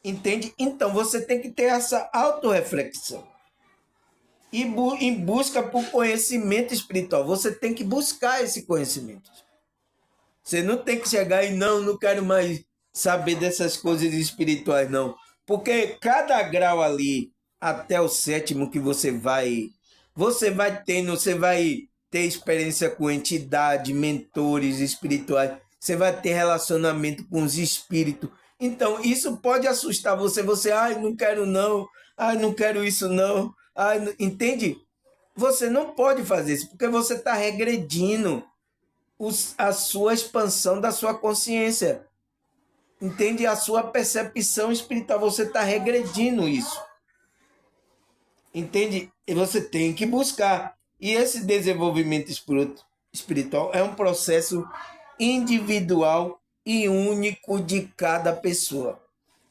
Entende? Então você tem que ter essa autorreflexão. E em busca por conhecimento espiritual. Você tem que buscar esse conhecimento. Você não tem que chegar e não quero mais saber dessas coisas espirituais, não. Porque cada grau ali, até o sétimo que você vai tendo, você vai ter experiência com entidade, mentores espirituais, você vai ter relacionamento com os espíritos. Então, isso pode assustar você. Você, não quero não, não quero isso não. Entende? Você não pode fazer isso, porque você está regredindo a sua expansão da sua consciência. Entende? A sua percepção espiritual. Você está regredindo isso. Entende? E você tem que buscar. E esse desenvolvimento espiritual é um processo individual e único de cada pessoa.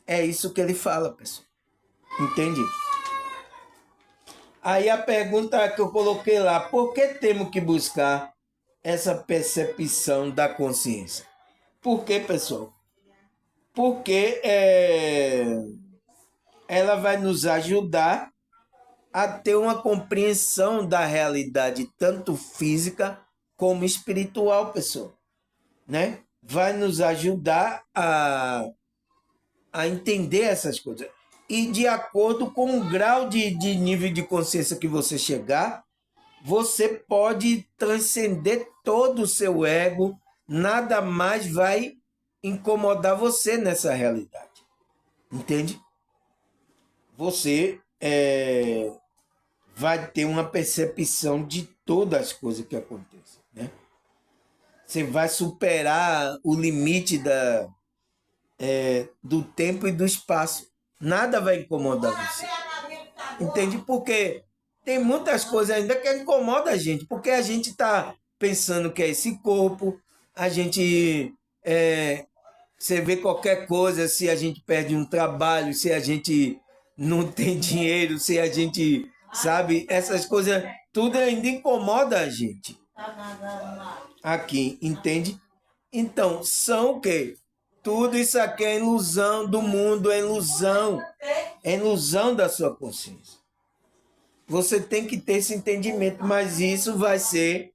É isso que ele fala, pessoal. Entende? Aí a pergunta que eu coloquei lá, por que temos que buscar essa percepção da consciência? Por quê, pessoal? Porque ela vai nos ajudar a ter uma compreensão da realidade, tanto física como espiritual, pessoal. Né? Vai nos ajudar a entender essas coisas. E de acordo com o grau de nível de consciência que você chegar, você pode transcender todo o seu ego, nada mais vai incomodar você nessa realidade. Entende? Você vai ter uma percepção de todas as coisas que acontecem. Né? Você vai superar o limite do tempo e do espaço. Nada vai incomodar você. Entende? Porque tem muitas coisas ainda que incomodam a gente, porque a gente está pensando que é esse corpo, a gente você vê qualquer coisa, se a gente perde um trabalho, se a gente não tem dinheiro, se a gente, sabe, essas coisas, tudo ainda incomoda a gente. Aqui, entende? Então, são o quê? Tudo isso aqui é ilusão do mundo, é ilusão da sua consciência. Você tem que ter esse entendimento, mas isso vai ser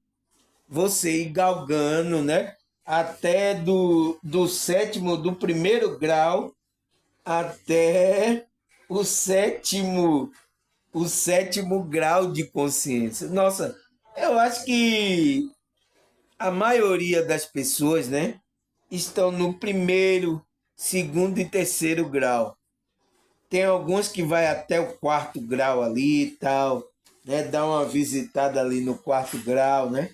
você ir galgando, né? Até do sétimo, do primeiro grau, até o sétimo grau de consciência. Nossa, eu acho que a maioria das pessoas, né, estão no primeiro, segundo e terceiro grau. Tem alguns que vai até o quarto grau ali e tal, né? Dá uma visitada ali no quarto grau, né?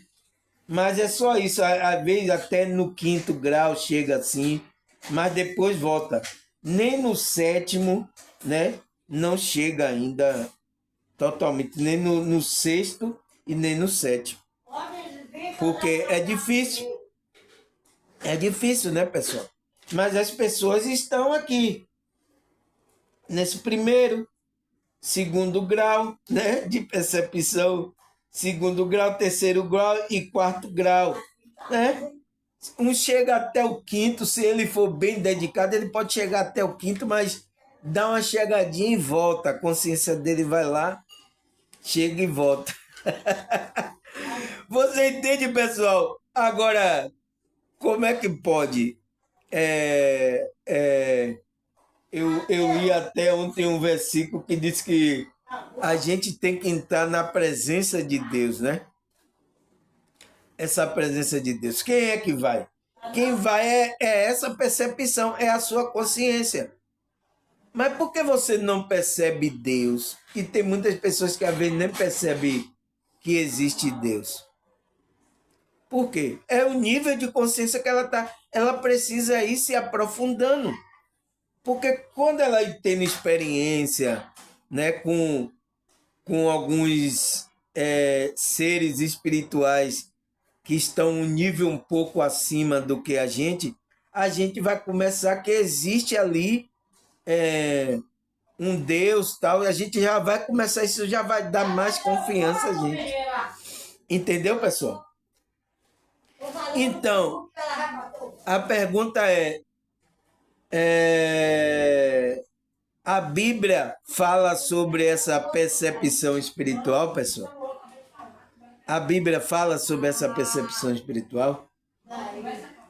Mas é só isso, às vezes até no quinto grau chega assim, mas depois volta. Nem no sétimo, né? Não chega ainda totalmente, nem no sexto e nem no sétimo. Porque é difícil. É difícil, né, pessoal? Mas as pessoas estão aqui, nesse primeiro, segundo grau, né, de percepção, segundo grau, terceiro grau e quarto grau, né? Um chega até o quinto, se ele for bem dedicado, ele pode chegar até o quinto, mas dá uma chegadinha e volta. A consciência dele vai lá, chega e volta. Você entende, pessoal? Agora, como é que pode? Eu li até ontem um versículo que diz que a gente tem que entrar na presença de Deus, né? Essa presença de Deus. Quem é que vai? Quem vai é essa percepção, é a sua consciência. Mas por que você não percebe Deus? E tem muitas pessoas que às vezes nem percebem que existe Deus. Por quê? É o nível de consciência que ela está. Ela precisa ir se aprofundando. Porque quando ela tem experiência, né, com alguns seres espirituais que estão um nível um pouco acima do que a gente vai começar que existe ali um Deus tal, e a gente já vai começar, isso já vai dar mais confiança a gente. Entendeu, pessoal? Então, a pergunta a Bíblia fala sobre essa percepção espiritual, pessoal? A Bíblia fala sobre essa percepção espiritual,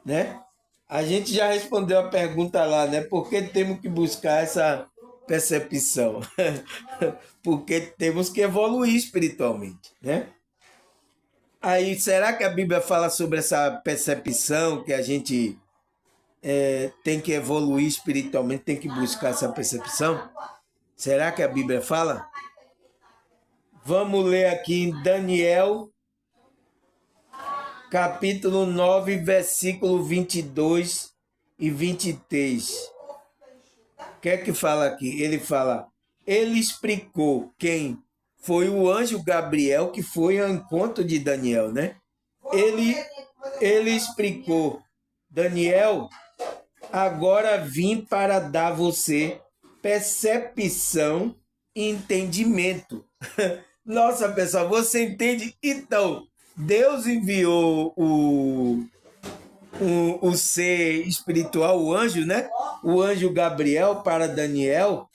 né? A gente já respondeu a pergunta lá, né? Por que temos que buscar essa percepção? Porque temos que evoluir espiritualmente, né? Aí, será que a Bíblia fala sobre essa percepção que a gente tem que evoluir espiritualmente, tem que buscar essa percepção? Será que a Bíblia fala? Vamos ler aqui em Daniel, capítulo 9, versículo 22 e 23. O que é que fala aqui? Ele fala, ele explicou quem? Foi o anjo Gabriel que foi ao encontro de Daniel, né? Ele explicou, Daniel, agora vim para dar você percepção e entendimento. Nossa, pessoal, você entende? Então, Deus enviou o ser espiritual, o anjo, né? O anjo Gabriel para Daniel.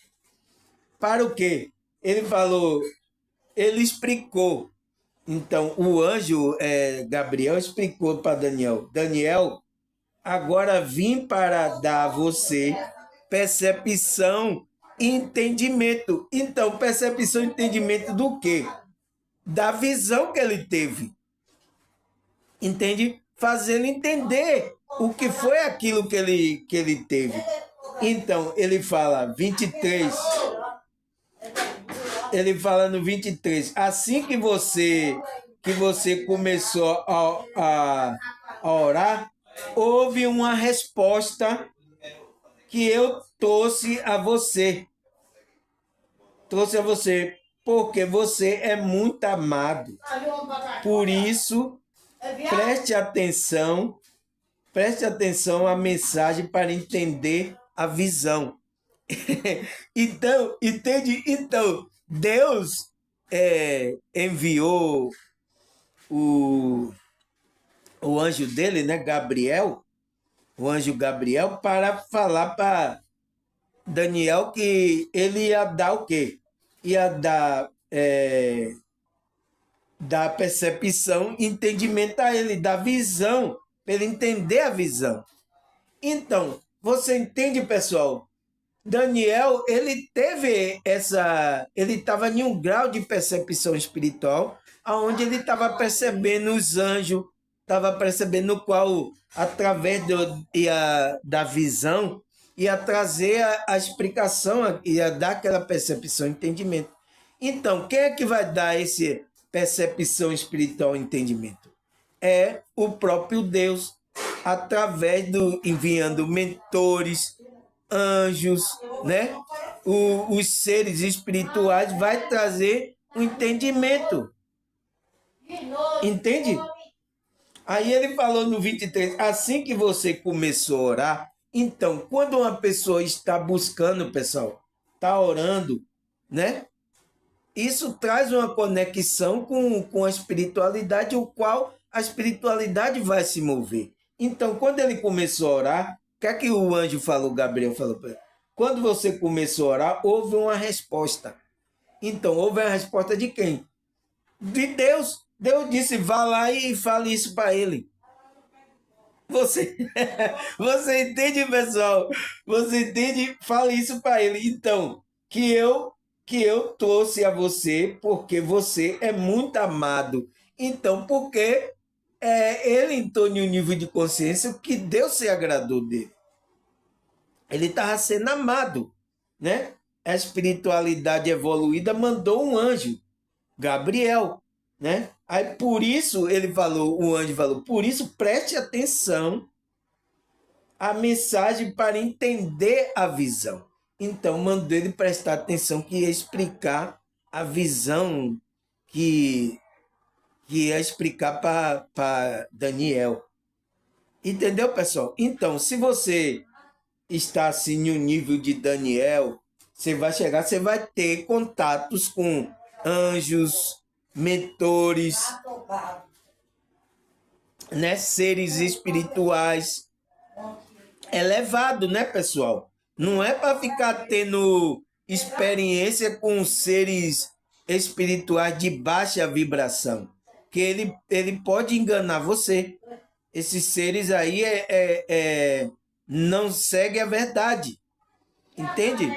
Para o quê? Ele falou, ele explicou. Então, o anjo Gabriel explicou para Daniel. Daniel, agora vim para dar a você percepção e entendimento. Então, percepção e entendimento do quê? Da visão que ele teve. Entende? Fazendo entender o que foi aquilo que ele teve. Então, ele fala, 23. Ele fala no 23. Assim que você começou a orar, houve uma resposta que eu trouxe a você. Trouxe a você, porque você é muito amado. Por isso, preste atenção à mensagem para entender a visão. Então, entende? Então, Deus enviou o anjo dele, né, Gabriel, o anjo Gabriel, para falar para Daniel que ele ia dar o quê? Ia dar percepção, entendimento a ele, da visão, para ele entender a visão. Então, você entende, pessoal? Daniel, ele teve ele estava em um grau de percepção espiritual, onde ele estava percebendo os anjos, estava percebendo o qual, através da visão, ia trazer a explicação, ia dar aquela percepção, entendimento. Então, quem é que vai dar essa percepção espiritual, entendimento? É o próprio Deus, através enviando mentores, anjos, né? Os seres espirituais vai trazer um entendimento. Entende? Aí ele falou no 23, assim que você começou a orar, então, quando uma pessoa está buscando, pessoal, está orando, né? isso traz uma conexão com a espiritualidade, o qual a espiritualidade vai se mover. Então, quando ele começou a orar, o que é que o anjo falou, Gabriel falou para ele? Quando você começou a orar, houve uma resposta. Então, houve a resposta de quem? De Deus. Deus disse, vá lá e fale isso para ele. Você, você entende, pessoal? Você entende? Fale isso para ele. Então, que eu trouxe a você porque você é muito amado. Então, porque ele entrou em um nível de consciência que Deus se agradou dele. Ele estava sendo amado, né? A espiritualidade evoluída mandou um anjo, Gabriel, né? Aí por isso ele falou, o anjo falou, por isso preste atenção à mensagem para entender a visão. Então mandou ele prestar atenção que ia explicar a visão que ia explicar para Daniel. Entendeu, pessoal? Então, se você está assim no nível de Daniel, você vai chegar, você vai ter contatos com anjos, mentores, né, seres espirituais elevado, né, pessoal? Não é para ficar tendo experiência com seres espirituais de baixa vibração, que ele pode enganar você. Esses seres aí não seguem a verdade, entende?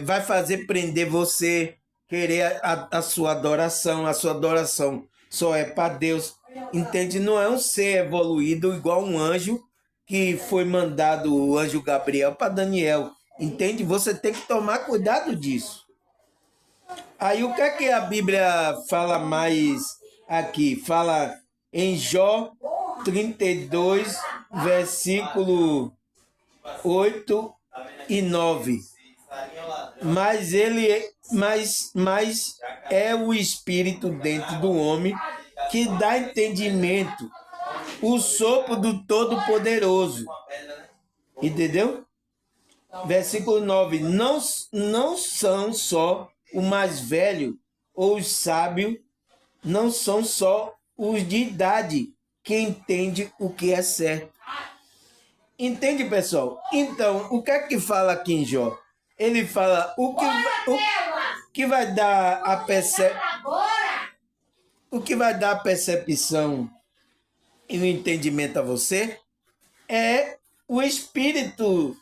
Vai fazer prender você, querer a sua adoração só é para Deus, entende? Não é um ser evoluído igual um anjo que foi mandado, o anjo Gabriel, para Daniel, entende? Você tem que tomar cuidado disso. Aí o que é que a Bíblia fala mais aqui? Fala em Jó 32, versículo 8 e 9. Mas é o Espírito dentro do homem que dá entendimento, o sopro do Todo-Poderoso. Entendeu? Versículo 9. Não são só o mais velho ou os sábios, não são só os de idade que entende o que é certo. Entende, pessoal? Então, o que é que fala aqui em Jó? Ele fala o que vai dar a o que vai dar a percepção e o entendimento a você é o espírito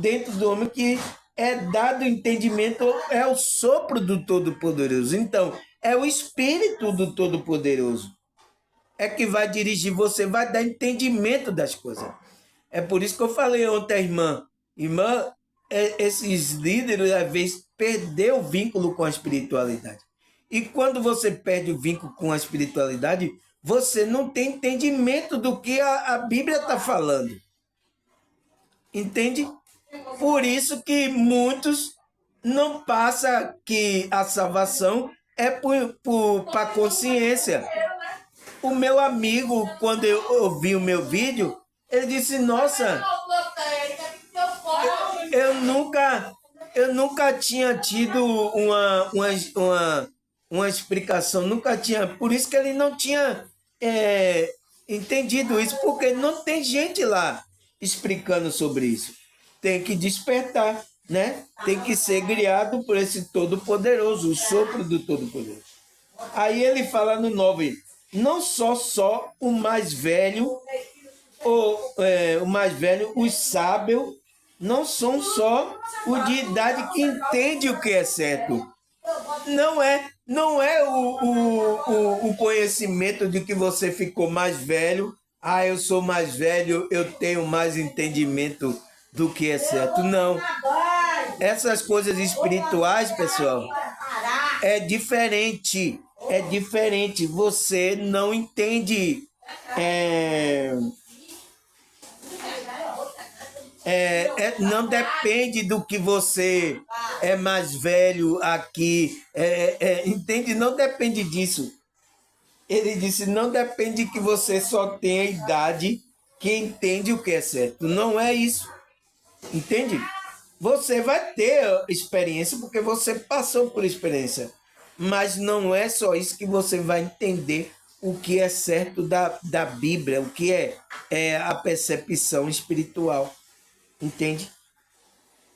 dentro do homem que é dado entendimento, é o sopro do Todo-Poderoso. Então, é o espírito do Todo-Poderoso é que vai dirigir você, vai dar entendimento das coisas. É por isso que eu falei ontem à irmã, esses líderes às vezes perderam o vínculo com a espiritualidade. E quando você perde o vínculo com a espiritualidade, você não tem entendimento do que a Bíblia está falando. Entende? Por isso que muitos não passam que a salvação é para a consciência. O meu amigo, quando eu ouvi o meu vídeo, ele disse, nossa, eu nunca tinha tido uma explicação, nunca tinha. Por isso que ele não tinha entendido isso, porque não tem gente lá explicando sobre isso. Tem que despertar, né? Tem que ser criado por esse Todo-Poderoso, o sopro do Todo-Poderoso. Aí ele fala no 9, não só o mais velho, os sábios, não são só o de idade que entende o que é certo. Não é o conhecimento de que você ficou mais velho. Ah, eu sou mais velho, eu tenho mais entendimento do que é certo. Não. Essas coisas espirituais, pessoal, é diferente. É diferente. Você não entende. Não depende do que você é mais velho aqui. Entende? Não depende disso. Ele disse, não depende que você só tenha idade que entende o que é certo. Não é isso. Entende? Você vai ter experiência porque você passou por experiência. Mas não é só isso que você vai entender o que é certo da Bíblia, o que é a percepção espiritual. Entende?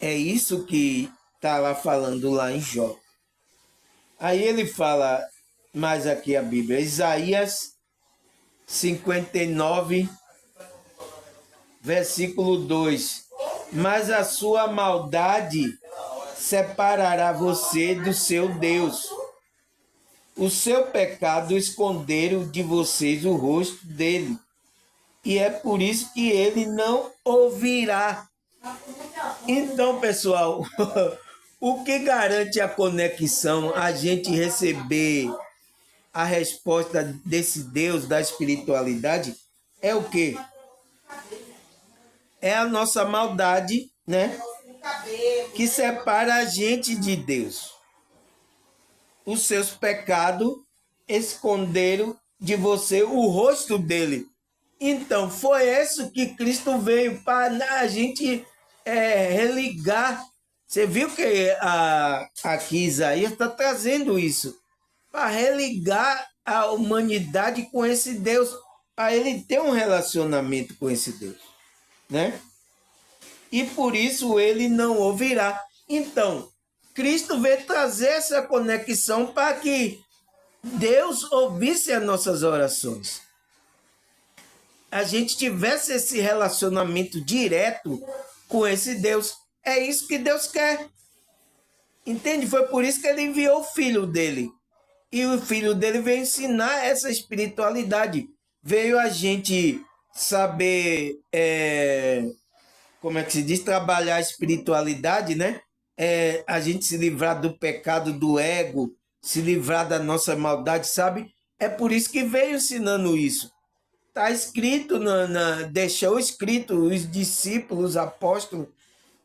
É isso que está lá falando lá em Jó. Aí ele fala mais aqui a Bíblia, Isaías 59, versículo 2. Mas a sua maldade separará você do seu Deus. O seu pecado esconderam de vocês o rosto dele. E é por isso que ele não ouvirá. Então, pessoal, o que garante a conexão, a gente receber a resposta desse Deus da espiritualidade, é o quê? É a nossa maldade, né? Que separa a gente de Deus. Os seus pecados esconderam de você o rosto dele. Então, foi isso que Cristo veio para a gente religar. Você viu que aqui Isaías está trazendo isso, para religar a humanidade com esse Deus, para ele ter um relacionamento com esse Deus, né? E por isso ele não ouvirá. Então, Cristo veio trazer essa conexão para que Deus ouvisse as nossas orações. A gente tivesse esse relacionamento direto com esse Deus. É isso que Deus quer. Entende? Foi por isso que ele enviou o filho dele. E o filho dele veio ensinar essa espiritualidade. Veio a gente saber, como é que se diz? Trabalhar a espiritualidade, né? A gente se livrar do pecado, do ego, se livrar da nossa maldade, sabe? É por isso que veio ensinando isso. Está escrito, deixou escrito, os discípulos, os apóstolos,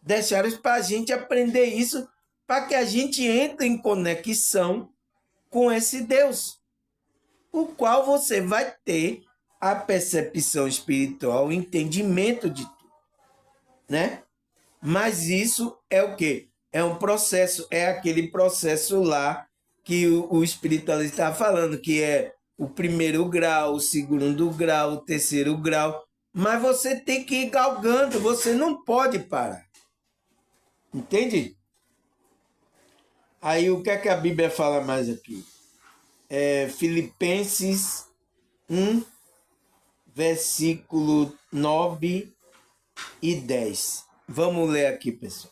deixaram para a gente aprender isso, para que a gente entre em conexão com esse Deus, o qual você vai ter a percepção espiritual, o entendimento de tudo, né? Mas isso é o quê? É um processo, é aquele processo lá que o espiritualista está falando, que é o primeiro grau, o segundo grau, o terceiro grau. Mas você tem que ir galgando, você não pode parar. Entende? Aí o que é que a Bíblia fala mais aqui? Filipenses 1, versículo 9 e 10. Vamos ler aqui, pessoal.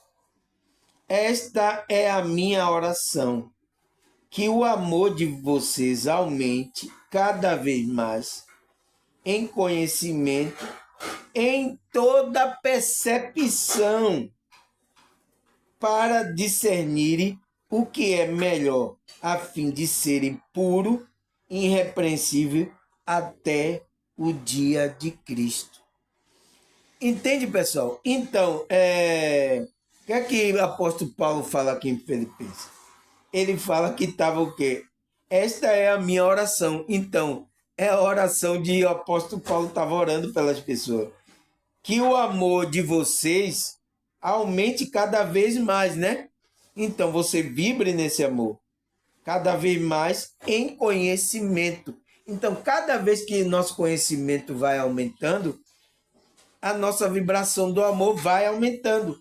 Esta é a minha oração, que o amor de vocês aumente cada vez mais em conhecimento, em toda percepção, para discernirem o que é melhor, a fim de serem puro, irrepreensível até o dia de Cristo. Entende, pessoal? Então, o que é que o apóstolo Paulo fala aqui em Filipenses? Ele fala que estava o quê? Esta é a minha oração. Então, é a oração de o apóstolo Paulo estava orando pelas pessoas. Que o amor de vocês aumente cada vez mais, né? Então, você vibre nesse amor. Cada vez mais em conhecimento. Então, cada vez que nosso conhecimento vai aumentando, a nossa vibração do amor vai aumentando.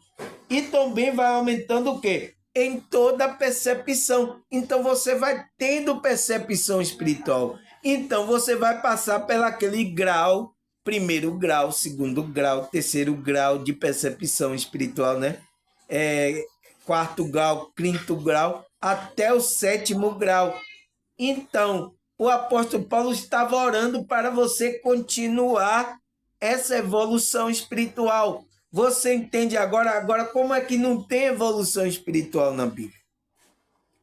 E também vai aumentando o quê? Em toda percepção. Então você vai tendo percepção espiritual. Então você vai passar pelaquele grau, primeiro grau, segundo grau, terceiro grau de percepção espiritual, né? Quarto grau, quinto grau, até o sétimo grau. Então, o apóstolo Paulo estava orando para você continuar essa evolução espiritual. Você entende agora como é que não tem evolução espiritual na Bíblia?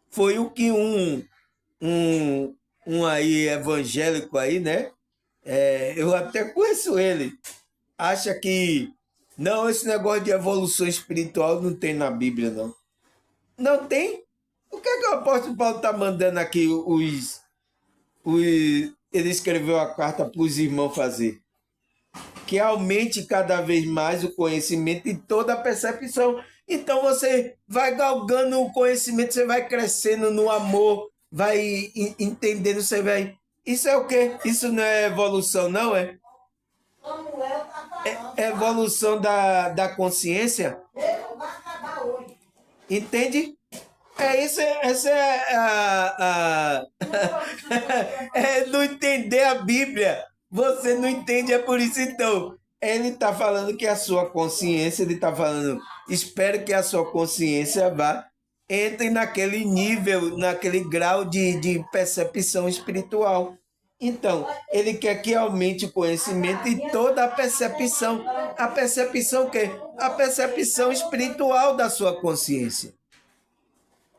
Foi o que um aí evangélico aí, né? Eu até conheço ele. Acha que não, esse negócio de evolução espiritual não tem na Bíblia, não. Não tem? O que é que o apóstolo Paulo está mandando aqui ele escreveu a carta para os irmãos fazer? Que aumente cada vez mais o conhecimento e toda a percepção. Então você vai galgando o conhecimento, você vai crescendo no amor, vai entendendo, você vai. Isso é o quê? Isso não é evolução, não é? É evolução da consciência. Entende? Essa é é não entender a Bíblia. Você não entende, é por isso então. Ele está falando que a sua consciência, ele está falando, espero que a sua consciência vá, entre naquele nível, naquele grau de percepção espiritual. Então, ele quer que aumente o conhecimento e toda a percepção. A percepção o quê? A percepção espiritual da sua consciência.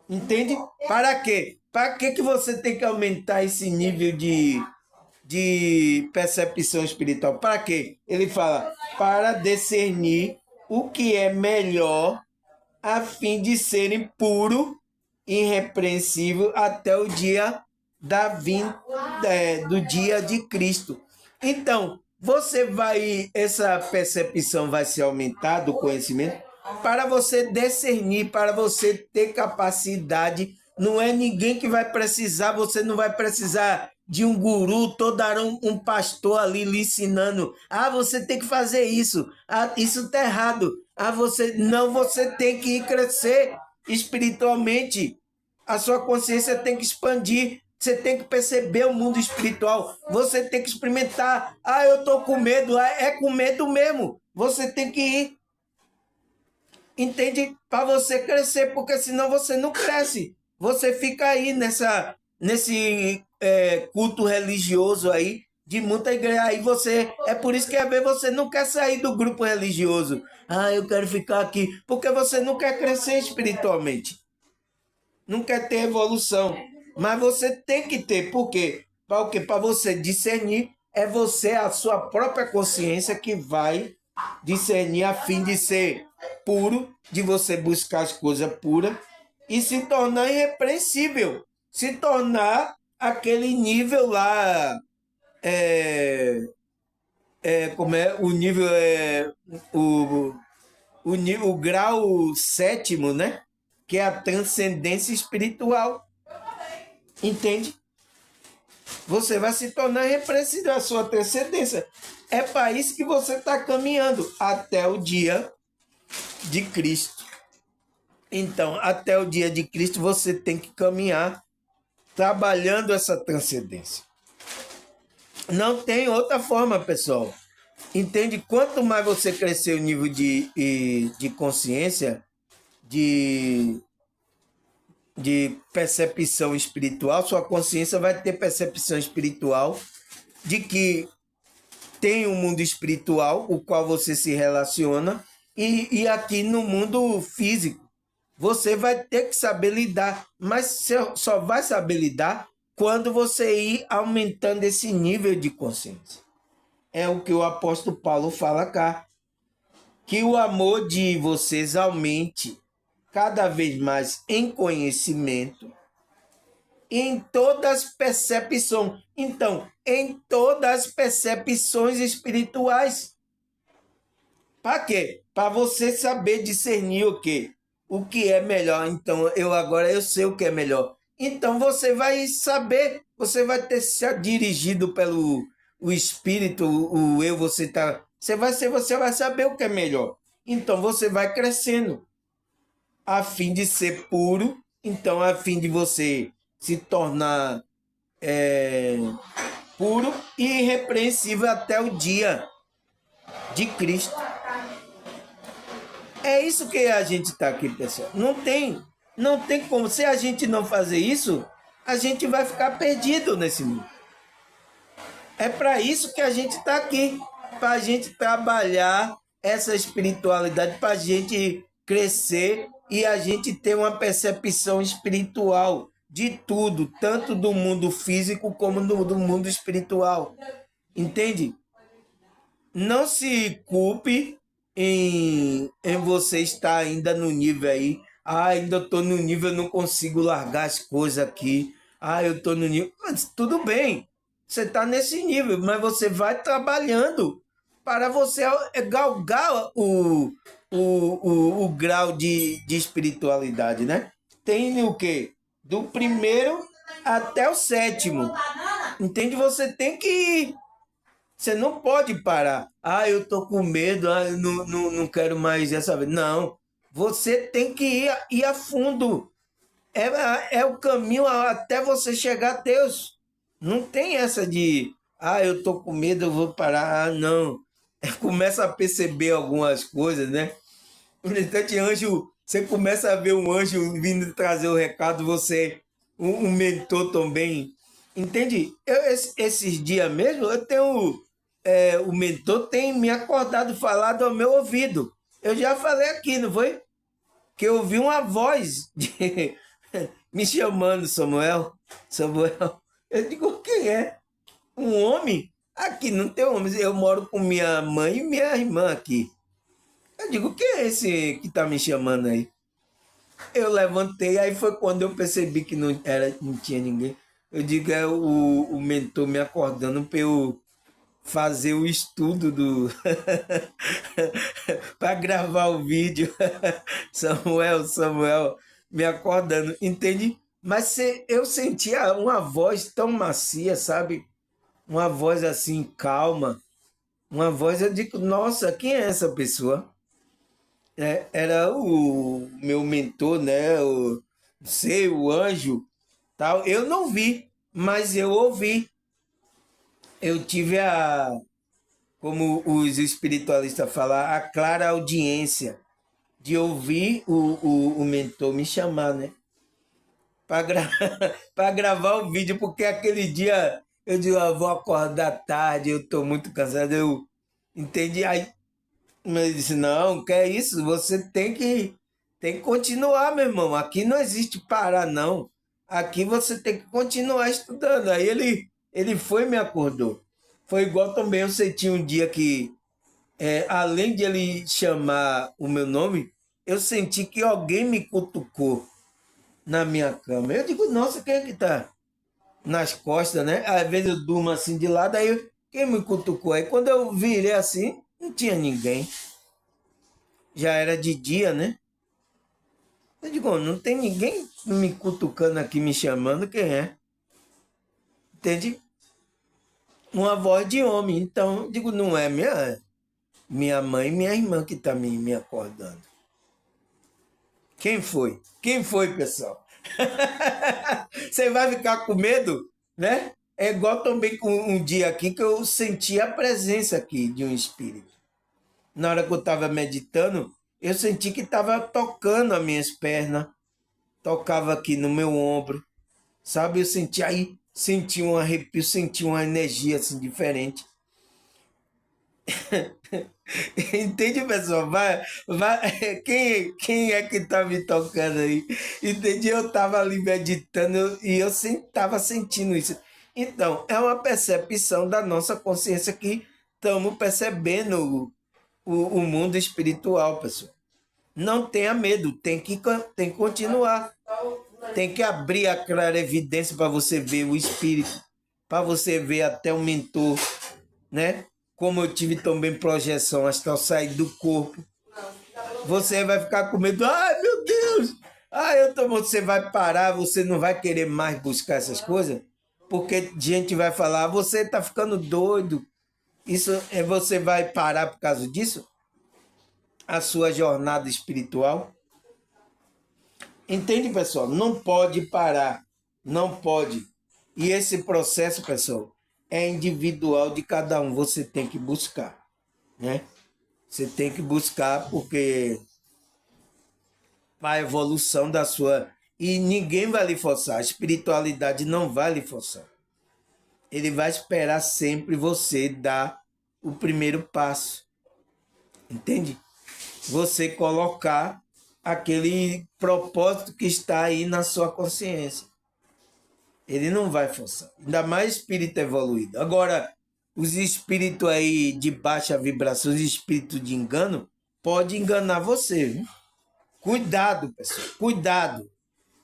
Entende? Para quê? Para que você tem que aumentar esse nível de percepção espiritual? Para quê? Ele fala, para discernir o que é melhor a fim de serem puro, irrepreensível até o dia da vinda do dia de Cristo. Então, essa percepção vai ser aumentada do conhecimento para você discernir, para você ter capacidade. Não é ninguém que vai precisar, você não vai precisar de um guru, um pastor ali lhe ensinando. Ah, você tem que fazer isso. Ah, isso está errado. Ah, você tem que ir crescer espiritualmente. A sua consciência tem que expandir. Você tem que perceber o mundo espiritual. Você tem que experimentar. Ah, eu estou com medo. É com medo mesmo. Você tem que ir. Entende? Para você crescer, porque senão você não cresce. Você fica aí nesse culto religioso aí, de muita igreja. Aí é por isso que às vezes você não quer sair do grupo religioso. Ah, eu quero ficar aqui. Porque você não quer crescer espiritualmente. Não quer ter evolução. Mas você tem que ter. Por quê? Para o quê? Para você discernir. É você, a sua própria consciência, que vai discernir a fim de ser puro, de você buscar as coisas puras e se tornar irrepreensível. Se tornar aquele nível lá. Como é? O nível o grau sétimo, né? Que é a transcendência espiritual. Entende? Você vai se tornar irrepreensível, a sua transcendência. É para isso que você está caminhando até o dia de Cristo. Então, até o dia de Cristo, você tem que caminhar trabalhando essa transcendência. Não tem outra forma, pessoal. Entende? Quanto mais você crescer o nível de consciência, de percepção espiritual, sua consciência vai ter percepção espiritual de que tem um mundo espiritual, o qual você se relaciona, e aqui no mundo físico. Você vai ter que saber lidar, mas você só vai saber lidar quando você ir aumentando esse nível de consciência. É o que o apóstolo Paulo fala cá. Que o amor de vocês aumente cada vez mais em conhecimento, em todas as percepções. Então, em todas as percepções espirituais. Para quê? Para você saber discernir o quê? O que é melhor. Então, agora eu sei o que é melhor. Então, você vai saber, você vai ter se dirigido pelo o espírito, o eu, você vai saber o que é melhor. Então, você vai crescendo a fim de ser puro, então a fim de você se tornar puro e irrepreensível até o dia de Cristo. É isso que a gente está aqui, pessoal. Não tem como. Se a gente não fazer isso, a gente vai ficar perdido nesse mundo. É para isso que a gente está aqui, para a gente trabalhar essa espiritualidade, para a gente crescer e a gente ter uma percepção espiritual de tudo, tanto do mundo físico como do mundo espiritual. Entende? Não se culpe em você estar ainda no nível aí. Ah, ainda estou no nível, eu não consigo largar as coisas aqui. Ah, eu estou no nível. Mas tudo bem, você está nesse nível, mas você vai trabalhando para você galgar o grau de espiritualidade, né? Tem o quê? Do primeiro até o sétimo. Entende? Você tem que ir. Você não pode parar. Ah, eu tô com medo, ah, eu não quero mais essa vez. Não. Você tem que ir a fundo. É o caminho até você chegar a Deus. Não tem essa de, ah, eu tô com medo, eu vou parar. Ah, não. Começa a perceber algumas coisas, né? No instante, anjo, você começa a ver um anjo vindo trazer o recado, você, um mentor também. Entende? Esses dias mesmo, eu tenho. O mentor tem me acordado, falado ao meu ouvido. Eu já falei aqui, não foi? Que eu ouvi uma voz me chamando, Samuel. Samuel. Eu digo, quem é? Um homem? Aqui não tem homens. Eu moro com minha mãe e minha irmã aqui. Eu digo, quem é esse que tá me chamando aí? Eu levantei, aí foi quando eu percebi que não tinha ninguém. Eu digo, é o mentor me acordando para eu fazer o estudo do para gravar o vídeo. Samuel me acordando, entende? Mas eu sentia uma voz tão macia, sabe? Uma voz assim calma, uma voz, eu digo, nossa, quem é essa pessoa? Era o meu mentor, né? O anjo, tal. Eu não vi, mas eu ouvi. Eu tive como os espiritualistas falam, a clara audiência de ouvir o mentor me chamar, né? Para para gravar o vídeo, porque aquele dia eu digo, ah, vou acordar tarde, eu estou muito cansado, eu entendi. Aí, mas ele disse, não, que é isso, você tem que continuar, meu irmão. Aqui não existe parar, não. Aqui você tem que continuar estudando. Aí ele foi e me acordou. Foi igual também, eu senti um dia que além de ele chamar o meu nome, eu senti que alguém me cutucou na minha cama. Eu digo, nossa, quem é que tá nas costas, né? Às vezes eu durmo assim de lado, aí quem me cutucou? Aí quando eu virei assim, não tinha ninguém. Já era de dia, né? Eu digo, não tem ninguém me cutucando aqui, me chamando, quem é? Entende? Uma voz de homem. Então, eu digo, não é minha mãe e minha irmã que tá me acordando. Quem foi? Quem foi, pessoal? Você vai ficar com medo, né? É igual também com um dia aqui que eu senti a presença aqui de um espírito. Na hora que eu estava meditando, eu senti que estava tocando as minhas pernas, tocava aqui no meu ombro, sabe? Eu senti um arrepio, senti uma energia assim diferente. Entende, pessoal? Quem é que tá me tocando aí? Entende? Eu tava ali meditando e eu tava sentindo isso. Então, é uma percepção da nossa consciência que estamos percebendo o mundo espiritual, pessoal. Não tenha medo, tem que continuar. Tem que abrir a clara evidência para você ver o espírito, para você ver até o mentor, né? Como eu tive também projeção astral sair do corpo. Você vai ficar com medo. Ai, meu Deus! Você vai parar, você não vai querer mais buscar essas coisas, porque gente vai falar, você está ficando doido. Isso você vai parar por causa disso? A sua jornada espiritual? Entende, pessoal? Não pode parar. Não pode. E esse processo, pessoal, é individual de cada um. Você tem que buscar, né? Você tem que buscar porque a evolução da sua... E ninguém vai lhe forçar. A espiritualidade não vai lhe forçar. Ele vai esperar sempre você dar o primeiro passo. Entende? Você colocar aquele propósito que está aí na sua consciência. Ele não vai forçar. Ainda mais espírito evoluído. Agora, os espíritos aí de baixa vibração, os espíritos de engano, pode enganar você. Viu? Cuidado, pessoal. Cuidado.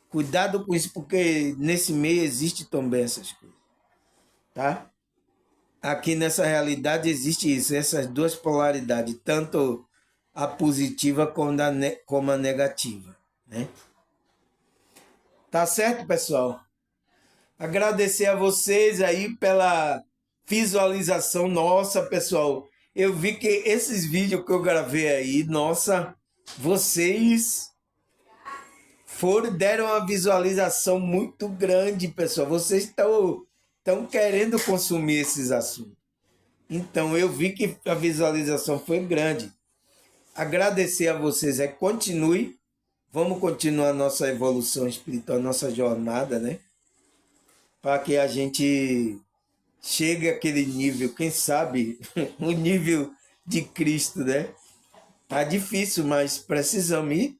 Cuidado com isso, porque nesse meio existe também essas coisas. Tá? aqui nessa realidade existe isso, essas duas polaridades, tanto a positiva como a negativa, né? Tá certo, pessoal? Agradecer a vocês aí pela visualização. Nossa, pessoal, eu vi que esses vídeos que eu gravei aí, nossa, vocês deram uma visualização muito grande, pessoal. Vocês estão querendo consumir esses assuntos. Então, eu vi que a visualização foi grande. Agradecer a vocês, continue. Vamos continuar nossa evolução espiritual, nossa jornada, né? Para que a gente chegue àquele nível, quem sabe, o nível de Cristo, né? Tá difícil, mas precisamos ir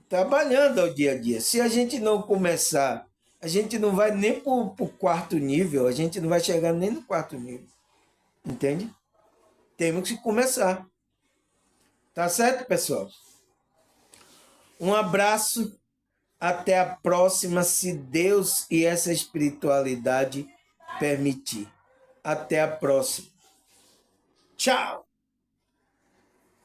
trabalhando ao dia a dia. Se a gente não começar, a gente não vai nem para o quarto nível, a gente não vai chegar nem no quarto nível. Entende? Temos que começar. Tá certo, pessoal? Um abraço. Até a próxima, se Deus e essa espiritualidade permitir. Até a próxima. Tchau!